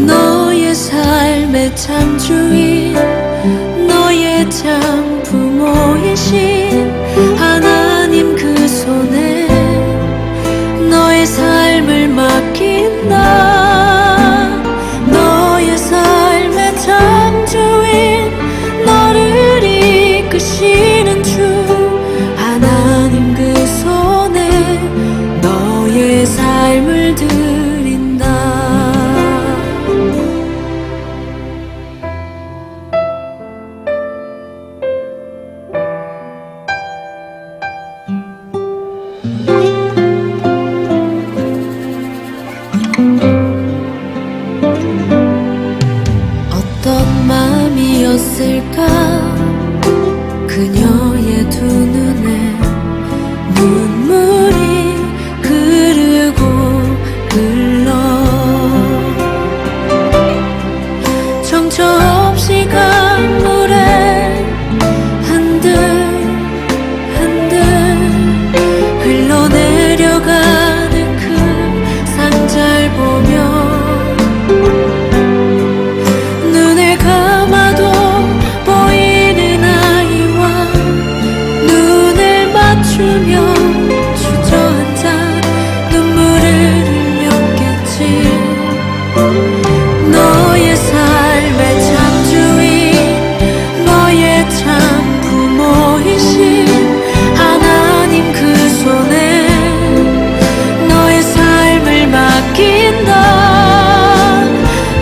너의 삶의 참 주인, 너의 참 부모이신 하나님 그 손에 너의 삶을 맡긴다. 너의 삶의 참 주인, 너를 이끄시는 주 하나님 그 손에 너의 삶을 드린다. 어떤 마음이었을까 그녀의 두 눈에 눈물이 흐르고 흘러. 정처 없이 강물에 흔들흔들 흘러내려가는 그 상자를 보며 눈을 감아도 보이는 아이와 눈을 맞추며 주저앉아 눈물을 흘렸겠지. 너의 삶의 참 주인, 너의 참 부모이신 하나님 그 손에 너의 삶을 맡긴다.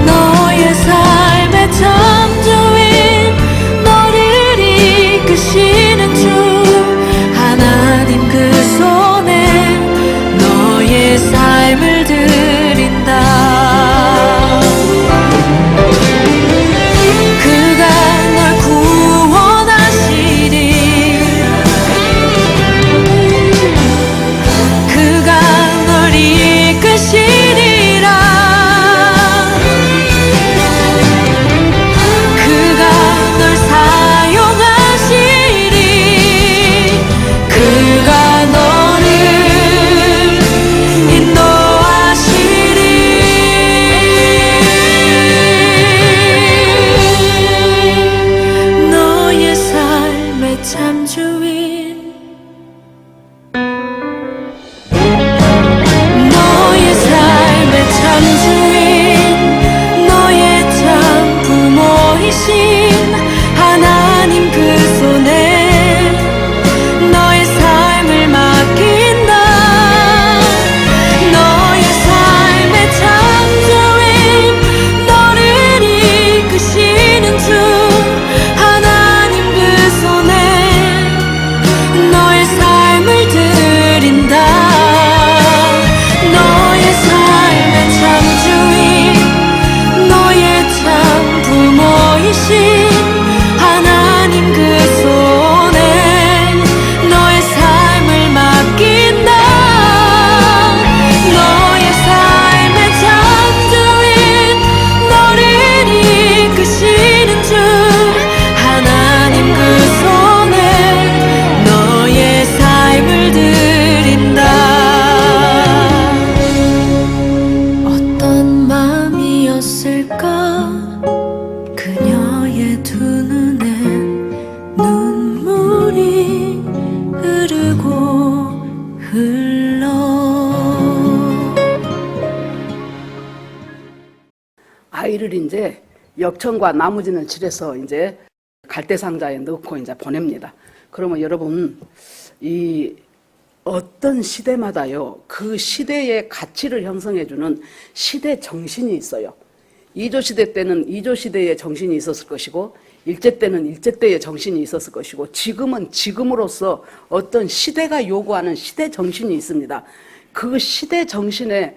너의 삶의 참 주인, 너를 이끄시는 주 하나님 그 손에 너의 삶을 드린다. 그가 널 구원하시리. 그가 널 이끄시리라. 그가 널 사용하시리. 그가 너를 인도하시리. 너의 삶의 참 주인, 너의 삶의 참 주인, 너의 참 부모이신 하나님 그 손에 너의 삶을 맡긴다. 너의 삶의 참 주인, 너를 이끄시는 주 하나님 그 손에 얘를 이제 역청과 나무진을 칠해서 이제 갈대상자에 넣고 이제 보냅니다. 그러면 여러분, 이 어떤 시대마다요, 그 시대의 가치를 형성해주는 시대 정신이 있어요. 이조시대 때는 이조시대의 정신이 있었을 것이고, 일제 때는 일제 때의 정신이 있었을 것이고, 지금은 지금으로서 어떤 시대가 요구하는 시대 정신이 있습니다. 그 시대 정신에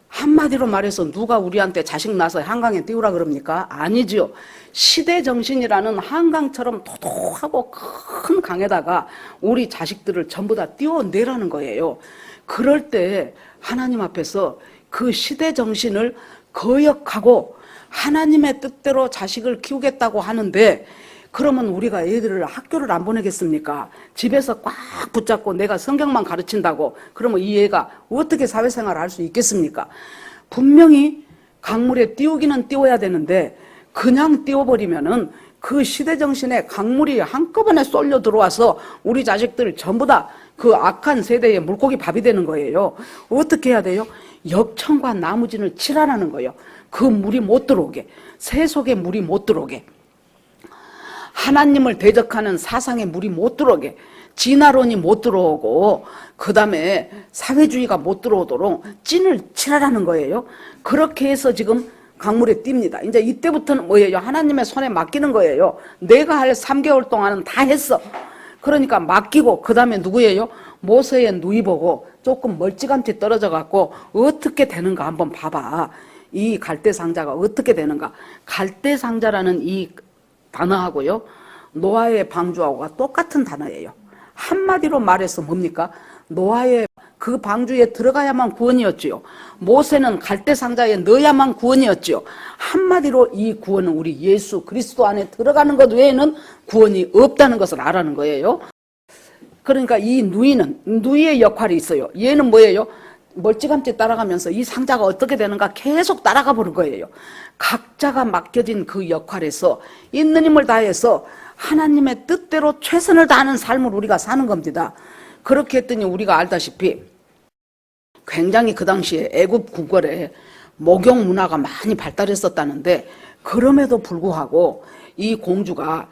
한마디로 말해서 누가 우리한테 자식 낳아서 한강에 띄우라 그럽니까? 아니죠. 시대 정신이라는 한강처럼 도도하고 큰 강에다가 우리 자식들을 전부 다 띄워내라는 거예요. 그럴 때 하나님 앞에서 그 시대 정신을 거역하고 하나님의 뜻대로 자식을 키우겠다고 하는데, 그러면 우리가 애들을 학교를 안 보내겠습니까? 집에서 꽉 붙잡고 내가 성경만 가르친다고 그러면 이 애가 어떻게 사회생활을 할 수 있겠습니까? 분명히 강물에 띄우기는 띄워야 되는데 그냥 띄워버리면은 그 시대정신에 강물이 한꺼번에 쏠려 들어와서 우리 자식들 전부 다 그 악한 세대의 물고기 밥이 되는 거예요. 어떻게 해야 돼요? 역청과 나무진을 칠하라는 거예요. 그 물이 못 들어오게, 새 속에 물이 못 들어오게, 하나님을 대적하는 사상의 물이 못 들어오게, 진화론이 못 들어오고 그 다음에 사회주의가 못 들어오도록 찐을 칠하라는 거예요. 그렇게 해서 지금 강물에 띕니다. 이제 이때부터는 뭐예요? 하나님의 손에 맡기는 거예요. 내가 할 3개월 동안은 다 했어. 그러니까 맡기고 그 다음에 누구예요? 모세의 누이 보고 조금 멀찌감치 떨어져 갖고 어떻게 되는가 한번 봐봐. 이 갈대상자가 어떻게 되는가. 갈대상자라는 이 단어하고요, 노아의 방주하고가 똑같은 단어예요. 한마디로 말해서 뭡니까? 노아의 그 방주에 들어가야만 구원이었지요. 모세는 갈대상자에 넣어야만 구원이었지요. 한마디로 이 구원은 우리 예수 그리스도 안에 들어가는 것 외에는 구원이 없다는 것을 알아는 거예요. 그러니까 이 누이의 역할이 있어요. 얘는 뭐예요? 멀찌감치 따라가면서 이 상자가 어떻게 되는가 계속 따라가 보는 거예요. 각자가 맡겨진 그 역할에서 있는 힘을 다해서 하나님의 뜻대로 최선을 다하는 삶을 우리가 사는 겁니다. 그렇게 했더니 우리가 알다시피 굉장히 그 당시에 애굽 궁궐에 목욕 문화가 많이 발달했었다는데, 그럼에도 불구하고 이 공주가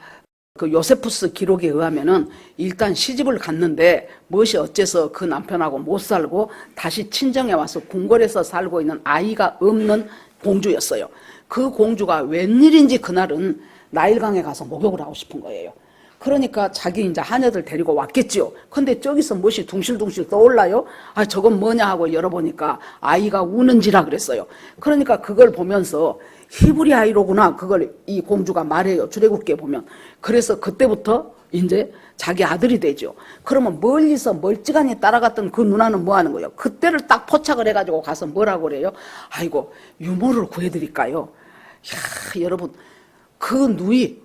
그 요세푸스 기록에 의하면은 일단 시집을 갔는데 무엇이 어째서 그 남편하고 못 살고 다시 친정에 와서 궁궐에서 살고 있는 아이가 없는 공주였어요. 그 공주가 웬일인지 그날은 나일강에 가서 목욕을 하고 싶은 거예요. 그러니까 자기 이제 하녀들 데리고 왔겠지요. 근데 저기서 무엇이 둥실둥실 떠올라요? 아, 저건 뭐냐 하고 열어보니까 아이가 우는지라 그랬어요. 그러니까 그걸 보면서 히브리 아이로구나, 그걸 이 공주가 말해요. 출애굽기에 보면. 그래서 그때부터 이제 자기 아들이 되죠. 그러면 멀리서 멀찌감히 따라갔던 그 누나는 뭐 하는 거예요? 그때를 딱 포착을 해가지고 가서 뭐라고 그래요? 아이고, 유모를 구해드릴까요? 이야, 여러분, 그 누이,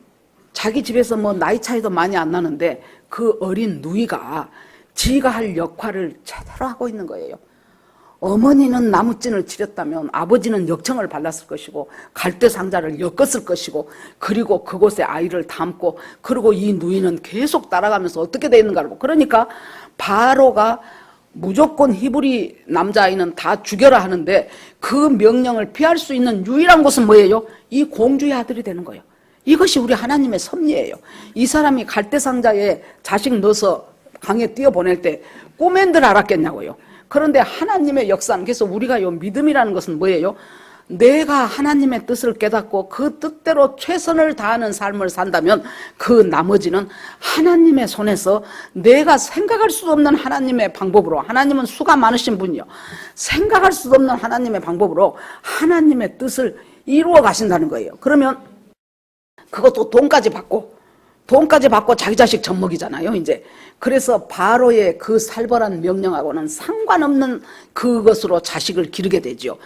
자기 집에서 뭐 나이 차이도 많이 안 나는데 그 어린 누이가 지가 할 역할을 제대로 하고 있는 거예요. 어머니는 나무찐을 치렸다면 아버지는 역청을 발랐을 것이고 갈대상자를 엮었을 것이고, 그리고 그곳에 아이를 담고, 그리고 이 누이는 계속 따라가면서 어떻게 돼 있는가. 그러니까 바로가 무조건 히브리 남자아이는 다 죽여라 하는데 그 명령을 피할 수 있는 유일한 곳은 뭐예요? 이 공주의 아들이 되는 거예요. 이것이 우리 하나님의 섭리예요. 이 사람이 갈대상자에 자식 넣어서 강에 띄어보낼 때 꿈엔들 알았겠냐고요. 그런데 하나님의 역사는, 그래서 우리가 요 믿음이라는 것은 뭐예요? 내가 하나님의 뜻을 깨닫고 그 뜻대로 최선을 다하는 삶을 산다면 그 나머지는 하나님의 손에서 내가 생각할 수 없는 하나님의 방법으로, 하나님은 수가 많으신 분이요, 생각할 수 없는 하나님의 방법으로 하나님의 뜻을 이루어 가신다는 거예요. 그러면 그것도 돈까지 받고 자기 자식 젖먹이잖아요, 이제. 그래서 바로의 그 살벌한 명령하고는 상관없는 그것으로 자식을 기르게 되죠.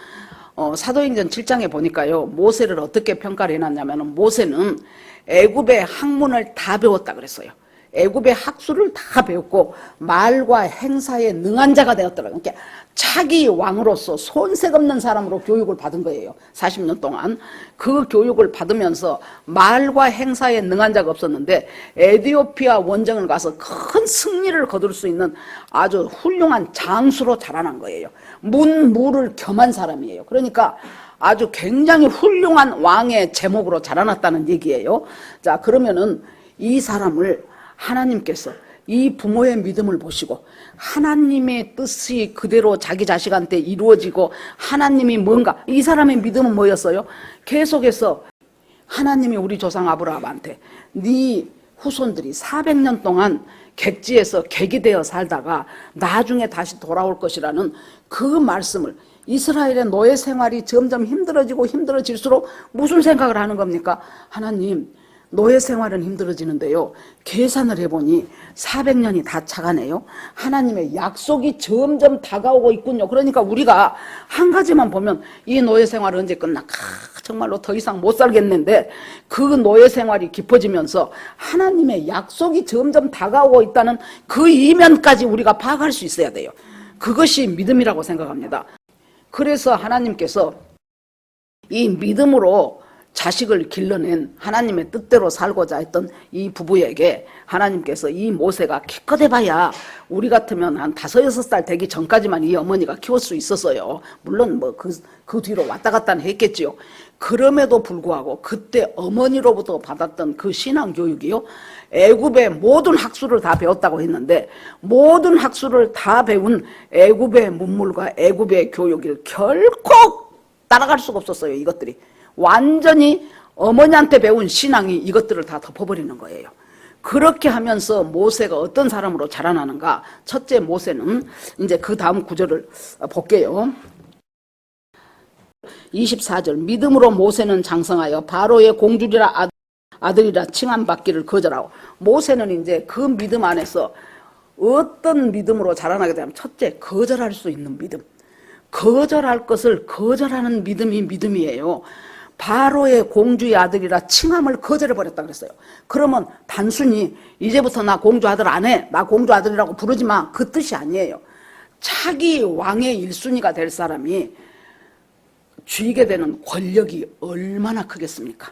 사도행전 7장에 보니까요, 모세를 어떻게 평가를 해놨냐면, 모세는 애굽의 학문을 다 배웠다 그랬어요. 애굽의 학술을 다 배웠고 말과 행사에 능한 자가 되었더라고요. 그러니까 차기 왕으로서 손색 없는 사람으로 교육을 받은 거예요. 40년 동안 그 교육을 받으면서 말과 행사에 능한 자가 없었는데 에티오피아 원정을 가서 큰 승리를 거둘 수 있는 아주 훌륭한 장수로 자라난 거예요. 문무를 겸한 사람이에요. 그러니까 아주 굉장히 훌륭한 왕의 제목으로 자라났다는 얘기예요. 자, 그러면은 이 사람을 하나님께서 이 부모의 믿음을 보시고 하나님의 뜻이 그대로 자기 자식한테 이루어지고 하나님이 뭔가, 이 사람의 믿음은 뭐였어요? 계속해서 하나님이 우리 조상 아브라함한테 네 후손들이 400년 동안 객지에서 객이 되어 살다가 나중에 다시 돌아올 것이라는 그 말씀을, 이스라엘의 노예 생활이 점점 힘들어질수록 무슨 생각을 하는 겁니까? 하나님, 노예 생활은 힘들어지는데요, 계산을 해보니 400년이 다 차가네요. 하나님의 약속이 점점 다가오고 있군요. 그러니까 우리가 한 가지만 보면 이 노예 생활은 언제 끝날까? 정말로 더 이상 못 살겠는데 그 노예 생활이 깊어지면서 하나님의 약속이 점점 다가오고 있다는 그 이면까지 우리가 파악할 수 있어야 돼요. 그것이 믿음이라고 생각합니다. 그래서 하나님께서 이 믿음으로 자식을 길러낸 하나님의 뜻대로 살고자 했던 이 부부에게 하나님께서 이 모세가 키껏 해봐야 우리 같으면 한 5, 6살 되기 전까지만 이 어머니가 키울 수 있었어요. 물론 뭐 그 뒤로 왔다 갔다 했겠지요. 그럼에도 불구하고 그때 어머니로부터 받았던 그 신앙 교육이요, 애굽의 모든 학술을 다 배웠다고 했는데 모든 학술을 다 배운 애굽의 문물과 애굽의 교육을 결코 따라갈 수가 없었어요. 이것들이 완전히 어머니한테 배운 신앙이 이것들을 다 덮어버리는 거예요. 그렇게 하면서 모세가 어떤 사람으로 자라나는가? 첫째, 모세는 이제 그 다음 구절을 볼게요. 24절, 믿음으로 모세는 장성하여 바로의 공주리라 아들이라 칭함받기를 거절하고. 모세는 이제 그 믿음 안에서 어떤 믿음으로 자라나게 되면, 첫째, 거절할 수 있는 믿음. 거절할 것을 거절하는 믿음이 믿음이에요. 바로의 공주의 아들이라 칭함을 거절해버렸다 그랬어요. 그러면 단순히 이제부터 나 공주 아들 안 해, 나 공주 아들이라고 부르지 마, 그 뜻이 아니에요. 차기 왕의 1순위가 될 사람이 쥐게 되는 권력이 얼마나 크겠습니까?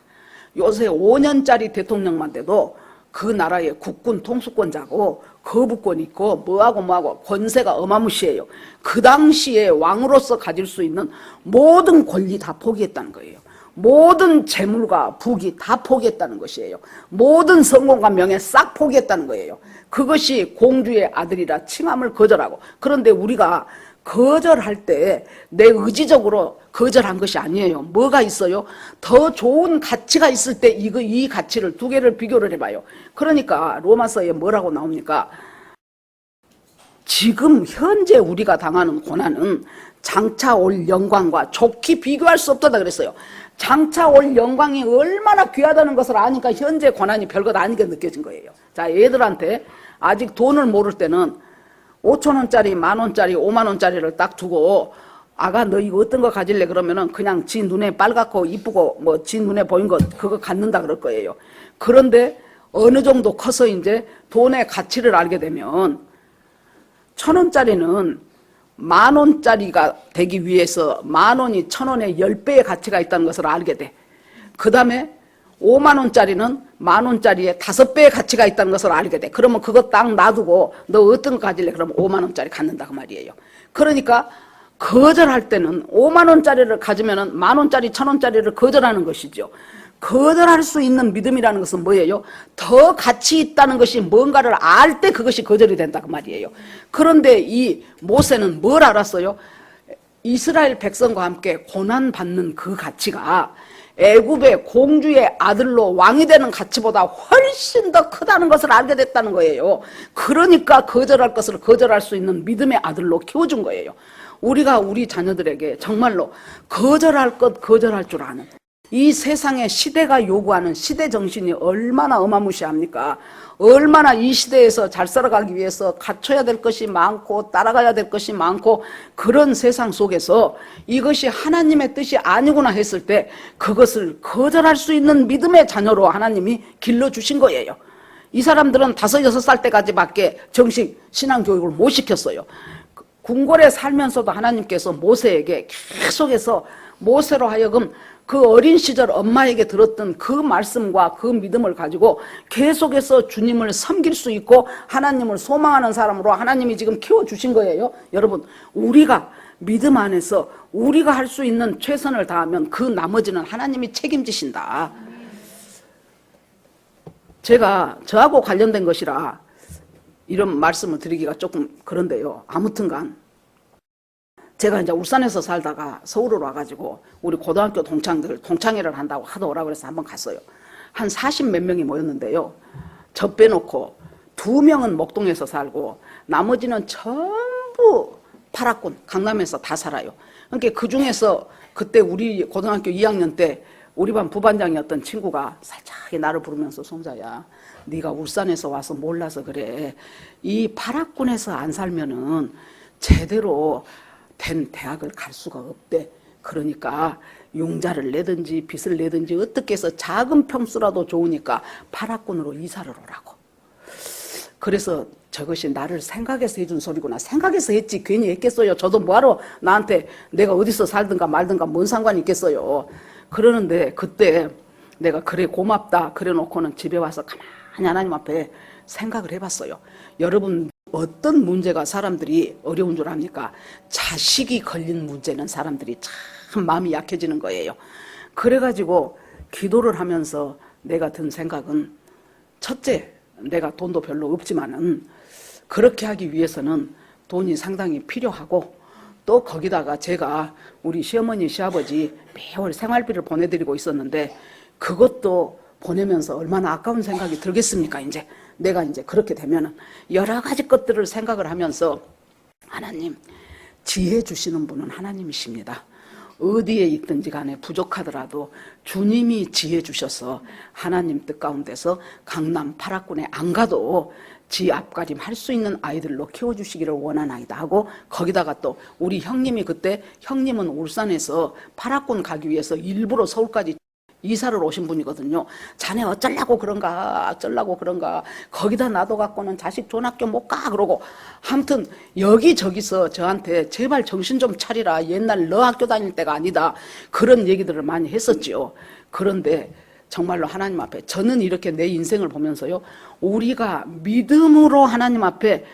요새 5년짜리 대통령만 돼도 그 나라의 국군 통수권자고 거부권 있고 뭐하고 권세가 어마무시해요. 그 당시에 왕으로서 가질 수 있는 모든 권리 다 포기했다는 거예요. 모든 재물과 부귀 다 포기했다는 것이에요. 모든 성공과 명예 싹 포기했다는 거예요. 그것이 공주의 아들이라 칭함을 거절하고. 그런데 우리가 거절할 때 내 의지적으로 거절한 것이 아니에요. 뭐가 있어요? 더 좋은 가치가 있을 때 이 가치를 두 개를 비교를 해봐요. 그러니까 로마서에 뭐라고 나옵니까? 지금 현재 우리가 당하는 고난은 장차 올 영광과 좋게 비교할 수 없다고 그랬어요. 장차 올 영광이 얼마나 귀하다는 것을 아니까 현재 고난이 별것 아니게 느껴진 거예요. 자, 얘들한테 아직 돈을 모를 때는 5,000원짜리, 10,000원짜리, 50,000원짜리를 딱 주고, 아가 너 이거 어떤 거 가질래? 그러면은 그냥 지 눈에 빨갛고 이쁘고 뭐 지 눈에 보인 거 그거 갖는다 그럴 거예요. 그런데 어느 정도 커서 이제 돈의 가치를 알게 되면 1,000원짜리는 10,000원짜리가 되기 위해서 10,000원이 1,000원의 10배의 가치가 있다는 것을 알게 돼. 그 다음에 50,000원짜리는 10,000원짜리의 5배의 가치가 있다는 것을 알게 돼. 그러면 그거 딱 놔두고 너 어떤 거 가질래? 그러면 50,000원짜리 갖는다 그 말이에요. 그러니까 거절할 때는 50,000원짜리를 가지면은 10,000원짜리, 1,000원짜리를 거절하는 것이죠. 거절할 수 있는 믿음이라는 것은 뭐예요? 더 가치 있다는 것이 뭔가를 알 때 그것이 거절이 된다 그 말이에요. 그런데 이 모세는 뭘 알았어요? 이스라엘 백성과 함께 고난받는 그 가치가 애굽의 공주의 아들로 왕이 되는 가치보다 훨씬 더 크다는 것을 알게 됐다는 거예요. 그러니까 거절할 것을 거절할 수 있는 믿음의 아들로 키워준 거예요. 우리가 우리 자녀들에게 정말로 거절할 것 거절할 줄 아는, 이 세상의 시대가 요구하는 시대 정신이 얼마나 어마무시합니까? 얼마나 이 시대에서 잘 살아가기 위해서 갖춰야 될 것이 많고 따라가야 될 것이 많고, 그런 세상 속에서 이것이 하나님의 뜻이 아니구나 했을 때 그것을 거절할 수 있는 믿음의 자녀로 하나님이 길러주신 거예요. 이 사람들은 5, 6살 때까지밖에 정식 신앙교육을 못 시켰어요. 궁궐에 살면서도 하나님께서 모세에게 계속해서 모세로 하여금 그 어린 시절 엄마에게 들었던 그 말씀과 그 믿음을 가지고 계속해서 주님을 섬길 수 있고 하나님을 소망하는 사람으로 하나님이 지금 키워주신 거예요. 여러분, 우리가 믿음 안에서 우리가 할 수 있는 최선을 다하면 그 나머지는 하나님이 책임지신다. 제가 저하고 관련된 것이라 이런 말씀을 드리기가 조금 그런데요. 아무튼간 제가 이제 울산에서 살다가 서울으로 와가지고 우리 고등학교 동창들 동창회를 한다고 하도 오라고 그래서 한번 갔어요. 한 40 몇 명이 모였는데요. 저 빼놓고 2명은 목동에서 살고 나머지는 전부 파라군 강남에서 다 살아요. 그러니까 그 중에서 그때 우리 고등학교 2학년 때 우리 반 부반장이었던 친구가 살짝 나를 부르면서 송자야, 네가 울산에서 와서 몰라서 그래. 이 파라군에서 안 살면은 제대로 된 대학을 갈 수가 없대. 그러니까 융자를 내든지 빚을 내든지 어떻게 해서 작은 평수라도 좋으니까 파라군으로 이사를 오라고. 그래서 저것이 나를 생각해서 해준 소리구나. 생각해서 했지 괜히 했겠어요. 저도 뭐하러 나한테 내가 어디서 살든가 말든가 뭔 상관이 있겠어요. 그러는데 그때 내가 그래 고맙다 그래 놓고는 집에 와서 가만히 하나님 앞에 생각을 해봤어요. 여러분, 어떤 문제가 사람들이 어려운 줄 압니까? 자식이 걸린 문제는 사람들이 참 마음이 약해지는 거예요. 그래가지고 기도를 하면서 내가 든 생각은, 첫째, 내가 돈도 별로 없지만은 그렇게 하기 위해서는 돈이 상당히 필요하고, 또 거기다가 제가 우리 시어머니 시아버지 매월 생활비를 보내드리고 있었는데 그것도 보내면서 얼마나 아까운 생각이 들겠습니까? 이제 내가 이제 그렇게 되면은 여러 가지 것들을 생각을 하면서, 하나님, 지혜 주시는 분은 하나님이십니다. 어디에 있든지 간에 부족하더라도 주님이 지혜 주셔서 하나님 뜻 가운데서 강남 파라군에 안 가도 지 앞가림 할 수 있는 아이들로 키워주시기를 원하나이다 하고, 거기다가 또 우리 형님이 그때, 형님은 울산에서 파라군 가기 위해서 일부러 서울까지 이사를 오신 분이거든요. 자네 어쩌려고 그런가 거기다 놔둬갖고는 자식 좋은 학교 못 가 그러고, 아무튼 여기저기서 저한테 제발 정신 좀 차리라, 옛날 너 학교 다닐 때가 아니다, 그런 얘기들을 많이 했었지요. 그런데 정말로 하나님 앞에 저는 이렇게 내 인생을 보면서요, 우리가 믿음으로 하나님 앞에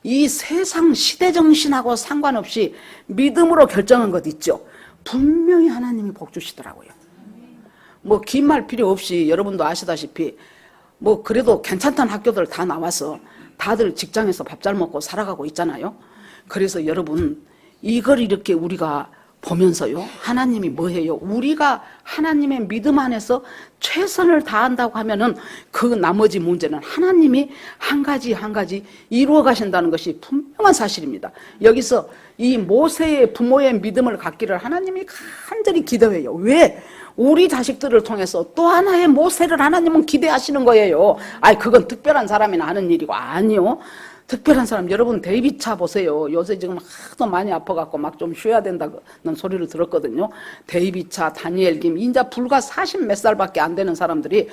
이 세상 시대 정신하고 상관없이 믿음으로 결정한 것 있죠. 분명히 하나님이 복 주시더라고요. 뭐 긴 말 필요 없이 여러분도 아시다시피 뭐 그래도 괜찮다는 학교들 다 나와서 다들 직장에서 밥 잘 먹고 살아가고 있잖아요. 그래서 여러분, 이걸 이렇게 우리가 보면서요, 하나님이 뭐해요? 우리가 하나님의 믿음 안에서 최선을 다한다고 하면은 그 나머지 문제는 하나님이 한 가지 한 가지 이루어 가신다는 것이 분명한 사실입니다. 여기서 이 모세의 부모의 믿음을 갖기를 하나님이 간절히 기도해요. 왜? 우리 자식들을 통해서 또 하나의 모세를 하나님은 기대하시는 거예요. 아이, 그건 특별한 사람이나 하는 일이고, 아니요. 특별한 사람, 여러분 데이비차 보세요. 요새 지금 하도 많이 아파갖고 막 좀 쉬어야 된다는 소리를 들었거든요. 데이비차, 다니엘 김, 인자 불과 40 몇 살밖에 안 되는 사람들이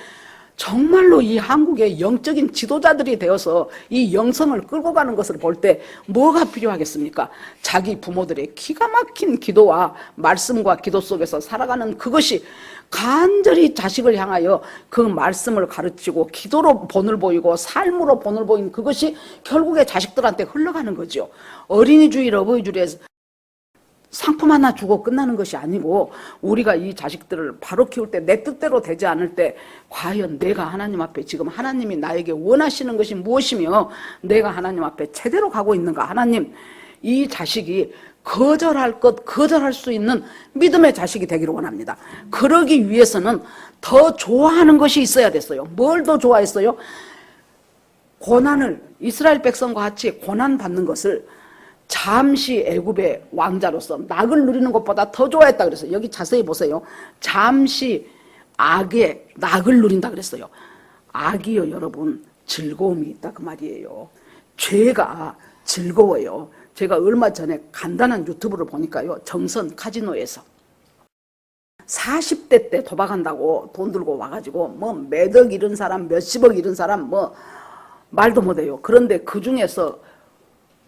정말로 이 한국의 영적인 지도자들이 되어서 이 영성을 끌고 가는 것을 볼 때 뭐가 필요하겠습니까? 자기 부모들의 기가 막힌 기도와 말씀과 기도 속에서 살아가는 그것이, 간절히 자식을 향하여 그 말씀을 가르치고 기도로 본을 보이고 삶으로 본을 보인 그것이 결국에 자식들한테 흘러가는 거죠. 어린이주일, 어버이주일에 상품 하나 주고 끝나는 것이 아니고, 우리가 이 자식들을 바로 키울 때 내 뜻대로 되지 않을 때 과연 내가 하나님 앞에 지금 하나님이 나에게 원하시는 것이 무엇이며 내가 하나님 앞에 제대로 가고 있는가. 하나님, 이 자식이 거절할 것, 거절할 수 있는 믿음의 자식이 되기를 원합니다. 그러기 위해서는 더 좋아하는 것이 있어야 됐어요. 뭘 더 좋아했어요? 고난을, 이스라엘 백성과 같이 고난 받는 것을 잠시 애굽의 왕자로서 낙을 누리는 것보다 더 좋아했다 그랬어요. 여기 자세히 보세요. 잠시 악의 낙을 누린다 그랬어요. 악이요, 여러분, 즐거움이 있다 그 말이에요. 죄가 즐거워요. 제가 얼마 전에 간단한 유튜브를 보니까요, 정선 카지노에서 40대 때 도박한다고 돈 들고 와가지고 뭐 몇억 잃은 사람, 몇십억 잃은 사람, 뭐 말도 못해요. 그런데 그 중에서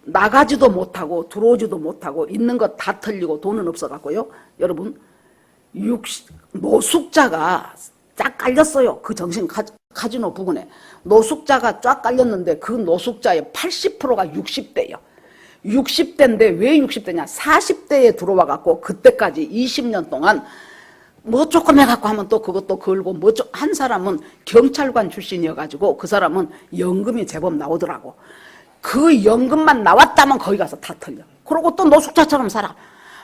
나가지도 못하고 들어오지도 못하고 있는 것 다 털리고 돈은 없어갖고요. 여러분 노숙자가 쫙 깔렸어요. 그 정신 카지노 부근에 노숙자가 쫙 깔렸는데 그 노숙자의 80%가 60대예요. 60대인데 왜 60대냐? 40대에 들어와갖고 그때까지 20년 동안 뭐 조금 해갖고 하면 또 그것도 걸고 한 사람은 경찰관 출신이어가지고 그 사람은 연금이 제법 나오더라고. 그 연금만 나왔다면 거기 가서 다 털려. 그러고 또 노숙자처럼 살아.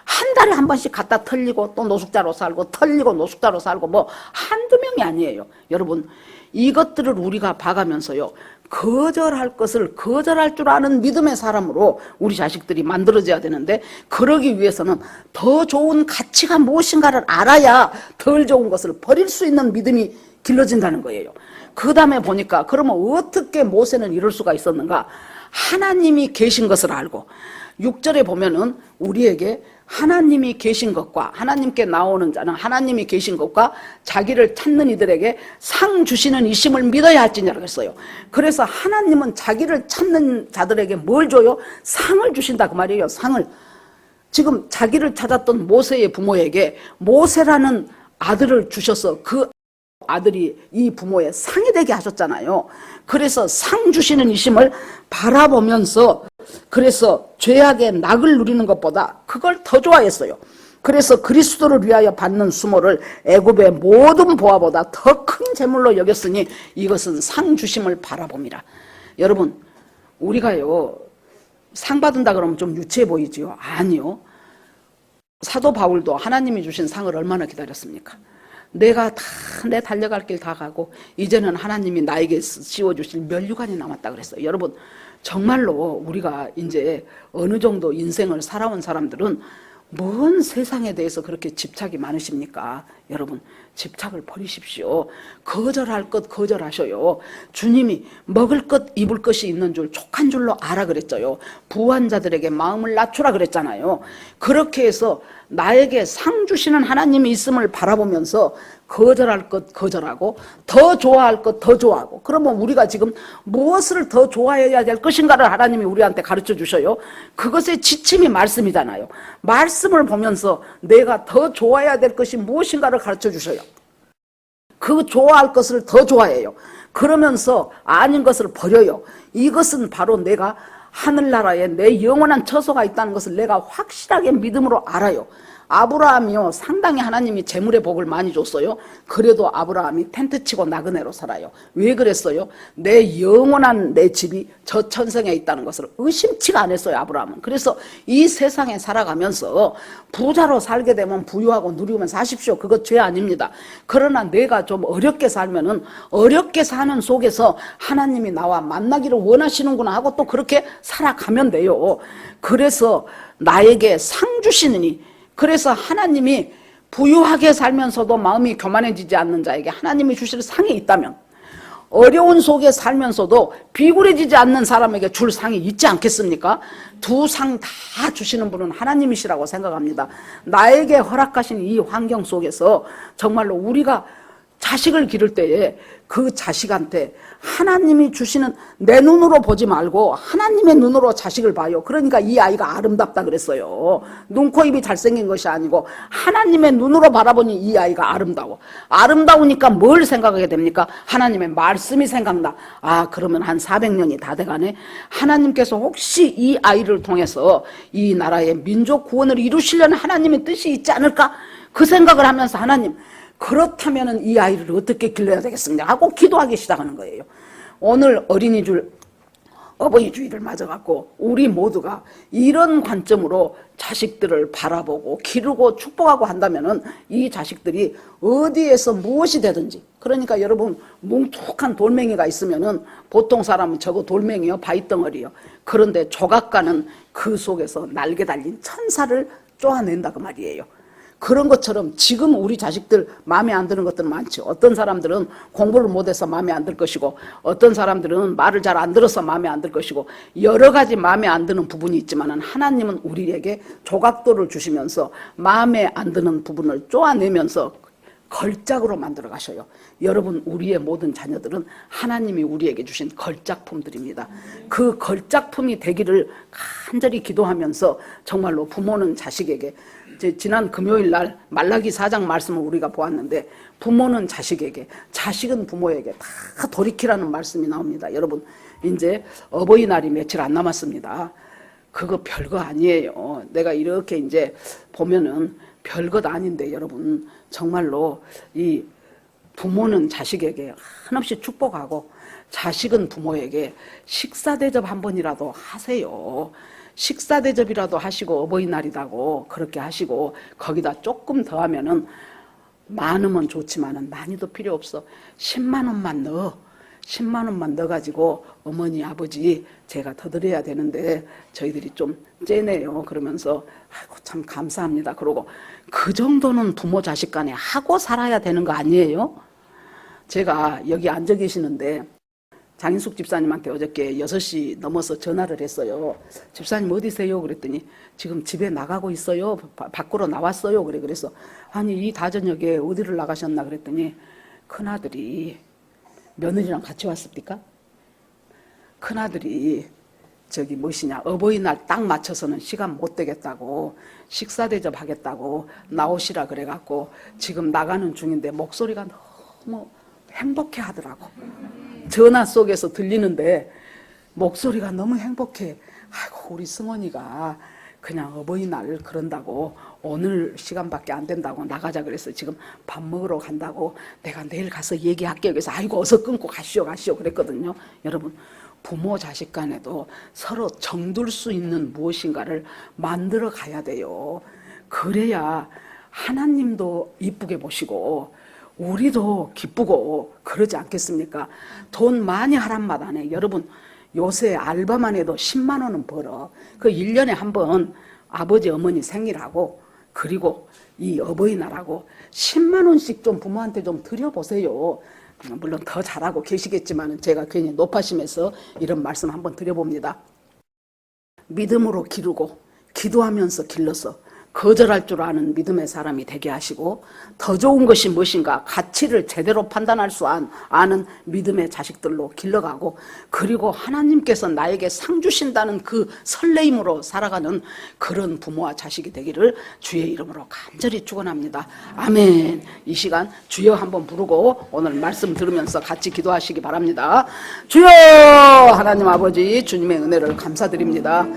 한 달에 한 번씩 갖다 털리고 또 노숙자로 살고 털리고 노숙자로 살고 뭐 한두 명이 아니에요. 여러분 이것들을 우리가 봐가면서요. 거절할 것을 거절할 줄 아는 믿음의 사람으로 우리 자식들이 만들어져야 되는데 그러기 위해서는 더 좋은 가치가 무엇인가를 알아야 덜 좋은 것을 버릴 수 있는 믿음이 길러진다는 거예요. 그 다음에 보니까 그러면 어떻게 모세는 이럴 수가 있었는가? 하나님이 계신 것을 알고 6절에 보면은 우리에게 하나님이 계신 것과 하나님께 나오는 자는 하나님이 계신 것과 자기를 찾는 이들에게 상 주시는 이심을 믿어야 할지니라고 했어요. 그래서 하나님은 자기를 찾는 자들에게 뭘 줘요? 상을 주신다 그 말이에요. 상을. 지금 자기를 찾았던 모세의 부모에게 모세라는 아들을 주셔서 그 아들이 이 부모의 상이 되게 하셨잖아요. 그래서 상 주시는 이심을 바라보면서 그래서 죄악의 낙을 누리는 것보다 그걸 더 좋아했어요. 그래서 그리스도를 위하여 받는 수모를 애굽의 모든 보화보다 더 큰 재물로 여겼으니 이것은 상 주심을 바라봅니다. 여러분 우리가요 상 받은다 그러면 좀 유치해 보이지요? 아니요. 사도 바울도 하나님이 주신 상을 얼마나 기다렸습니까? 내가 다 내 달려갈 길 다 가고 이제는 하나님이 나에게 씌워주실 면류관이 남았다 그랬어요. 여러분 정말로 우리가 이제 어느 정도 인생을 살아온 사람들은 뭔 세상에 대해서 그렇게 집착이 많으십니까? 여러분 집착을 버리십시오. 거절할 것 거절하셔요. 주님이 먹을 것 입을 것이 있는 줄 족한 줄로 알아 그랬죠요. 부한 자들에게 마음을 낮추라 그랬잖아요. 그렇게 해서 나에게 상 주시는 하나님이 있음을 바라보면서 거절할 것 거절하고 더 좋아할 것 더 좋아하고 그러면 우리가 지금 무엇을 더 좋아해야 될 것인가를 하나님이 우리한테 가르쳐 주셔요. 그것의 지침이 말씀이잖아요. 말씀을 보면서 내가 더 좋아해야 될 것이 무엇인가를 가르쳐 주셔요. 그 좋아할 것을 더 좋아해요. 그러면서 아닌 것을 버려요. 이것은 바로 내가 하늘나라에 내 영원한 처소가 있다는 것을 내가 확실하게 믿음으로 알아요. 아브라함이요 상당히 하나님이 재물의 복을 많이 줬어요. 그래도 아브라함이 텐트 치고 나그네로 살아요. 왜 그랬어요? 내 영원한 내 집이 저 천성에 있다는 것을 의심치가 않았어요. 아브라함은. 그래서 이 세상에 살아가면서 부자로 살게 되면 부유하고 누리면 사십시오. 그것 죄 아닙니다. 그러나 내가 좀 어렵게 살면은 어렵게 사는 속에서 하나님이 나와 만나기를 원하시는구나 하고 또 그렇게 살아가면 돼요. 그래서 나에게 상 주시느니 그래서 하나님이 부유하게 살면서도 마음이 교만해지지 않는 자에게 하나님이 주실 상이 있다면 어려운 속에 살면서도 비굴해지지 않는 사람에게 줄 상이 있지 않겠습니까? 두 상 다 주시는 분은 하나님이시라고 생각합니다. 나에게 허락하신 이 환경 속에서 정말로 우리가 자식을 기를 때에 그 자식한테 하나님이 주시는 내 눈으로 보지 말고 하나님의 눈으로 자식을 봐요. 그러니까 이 아이가 아름답다 그랬어요. 눈, 코, 입이 잘생긴 것이 아니고 하나님의 눈으로 바라보니 이 아이가 아름다워. 아름다우니까 뭘 생각하게 됩니까? 하나님의 말씀이 생각나. 아 그러면 한 400년이 다 돼가네. 하나님께서 혹시 이 아이를 통해서 이 나라의 민족 구원을 이루시려는 하나님의 뜻이 있지 않을까? 그 생각을 하면서 하나님 그렇다면 이 아이를 어떻게 길러야 되겠습니까? 하고 기도하기 시작하는 거예요. 오늘 어린이줄 어버이 주일을 맞아갖고 우리 모두가 이런 관점으로 자식들을 바라보고 기르고 축복하고 한다면은 이 자식들이 어디에서 무엇이 되든지 그러니까 여러분 뭉툭한 돌멩이가 있으면은 보통 사람은 저거 돌멩이요 바위덩어리요. 그런데 조각가는 그 속에서 날개 달린 천사를 쪼아낸다 그 말이에요. 그런 것처럼 지금 우리 자식들 마음에 안 드는 것들 많죠. 어떤 사람들은 공부를 못해서 마음에 안 들 것이고 어떤 사람들은 말을 잘 안 들어서 마음에 안 들 것이고 여러 가지 마음에 안 드는 부분이 있지만 하나님은 우리에게 조각도를 주시면서 마음에 안 드는 부분을 쪼아내면서 걸작으로 만들어 가셔요. 여러분, 우리의 모든 자녀들은 하나님이 우리에게 주신 걸작품들입니다. 그 걸작품이 되기를 간절히 기도하면서 정말로 부모는 자식에게, 지난 금요일 날 말라기 4장 말씀을 우리가 보았는데, 부모는 자식에게, 자식은 부모에게 다 돌이키라는 말씀이 나옵니다. 여러분, 이제 어버이날이 며칠 안 남았습니다. 그거 별거 아니에요. 내가 이렇게 이제 보면은 별것 아닌데, 여러분, 정말로 이 부모는 자식에게 한없이 축복하고 자식은 부모에게 식사 대접 한 번이라도 하세요. 식사 대접이라도 하시고, 어버이날이라고 그렇게 하시고, 거기다 조금 더 하면은, 많으면 좋지만은 많이도 필요 없어. 10만 원만 넣어. 10만 원만 넣어가지고, 어머니, 아버지, 제가 더 드려야 되는데 저희들이 좀 째네요. 그러면서 아이고 참 감사합니다. 그러고 그 정도는 부모 자식 간에 하고 살아야 되는 거 아니에요? 제가 여기 앉아 계시는데 장인숙 집사님한테 어저께 6시 넘어서 전화를 했어요. 집사님 어디세요? 그랬더니 지금 집에 나가고 있어요. 밖으로 나왔어요. 그래서 아니 이 다저녁에 어디를 나가셨나 그랬더니 큰아들이, 며느리랑 같이 왔습니까? 큰아들이 저기 무엇이냐, 어버이날 딱 맞춰서는 시간 못 되겠다고, 식사 대접하겠다고 나오시라 그래갖고 지금 나가는 중인데 목소리가 너무 행복해 하더라고. 전화 속에서 들리는데 목소리가 너무 행복해. 아이고 우리 승원이가 그냥 어버이날 그런다고 오늘 시간밖에 안 된다고 나가자 그래서 지금 밥 먹으러 간다고 내가 내일 가서 얘기할게요. 그래서 아이고 어서 끊고 가시오 그랬거든요. 여러분, 부모 자식 간에도 서로 정들 수 있는 무엇인가를 만들어 가야 돼요. 그래야 하나님도 이쁘게 보시고 우리도 기쁘고 그러지 않겠습니까? 돈 많이 하란 말 안 해. 여러분, 요새 알바만 해도 10만 원은 벌어. 그 1년에 한 번 아버지 어머니 생일하고 그리고 이 어버이날하고 10만 원씩 좀 부모한테 좀 드려보세요. 물론 더 잘하고 계시겠지만 제가 괜히 높아심에서 이런 말씀 한번 드려봅니다. 믿음으로 기르고 기도하면서 길러서 거절할 줄 아는 믿음의 사람이 되게 하시고, 더 좋은 것이 무엇인가 가치를 제대로 판단할 수 아는 믿음의 자식들로 길러가고, 그리고 하나님께서 나에게 상 주신다는 그 설레임으로 살아가는 그런 부모와 자식이 되기를 주의 이름으로 간절히 축원합니다. 아멘. 이 시간 주여 한번 부르고 오늘 말씀 들으면서 같이 기도하시기 바랍니다. 주여 하나님 아버지, 주님의 은혜를 감사드립니다.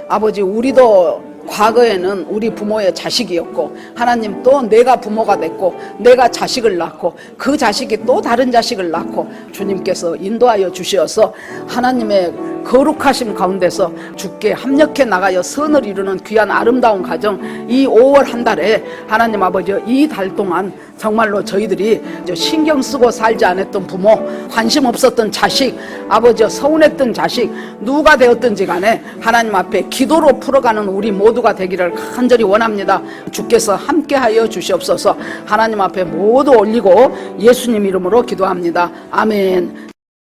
아버지, 우리도 과거에는 우리 부모의 자식이었고, 하나님 또 내가 부모가 됐고, 내가 자식을 낳고, 그 자식이 또 다른 자식을 낳고, 주님께서 인도하여 주시어서 하나님의 거룩하심 가운데서 주께 합력해 나가여 선을 이루는 귀한 아름다운 가정, 이 5월 한 달에 하나님 아버지, 이 달 동안 정말로 저희들이 신경 쓰고 살지 않았던 부모, 관심 없었던 자식, 아버지 서운했던 자식, 누가 되었든지 간에 하나님 앞에 기도로 풀어가는 우리 모두가 되기를 간절히 원합니다. 주께서 함께하여 주시옵소서. 하나님 앞에 모두 올리고 예수님 이름으로 기도합니다. 아멘.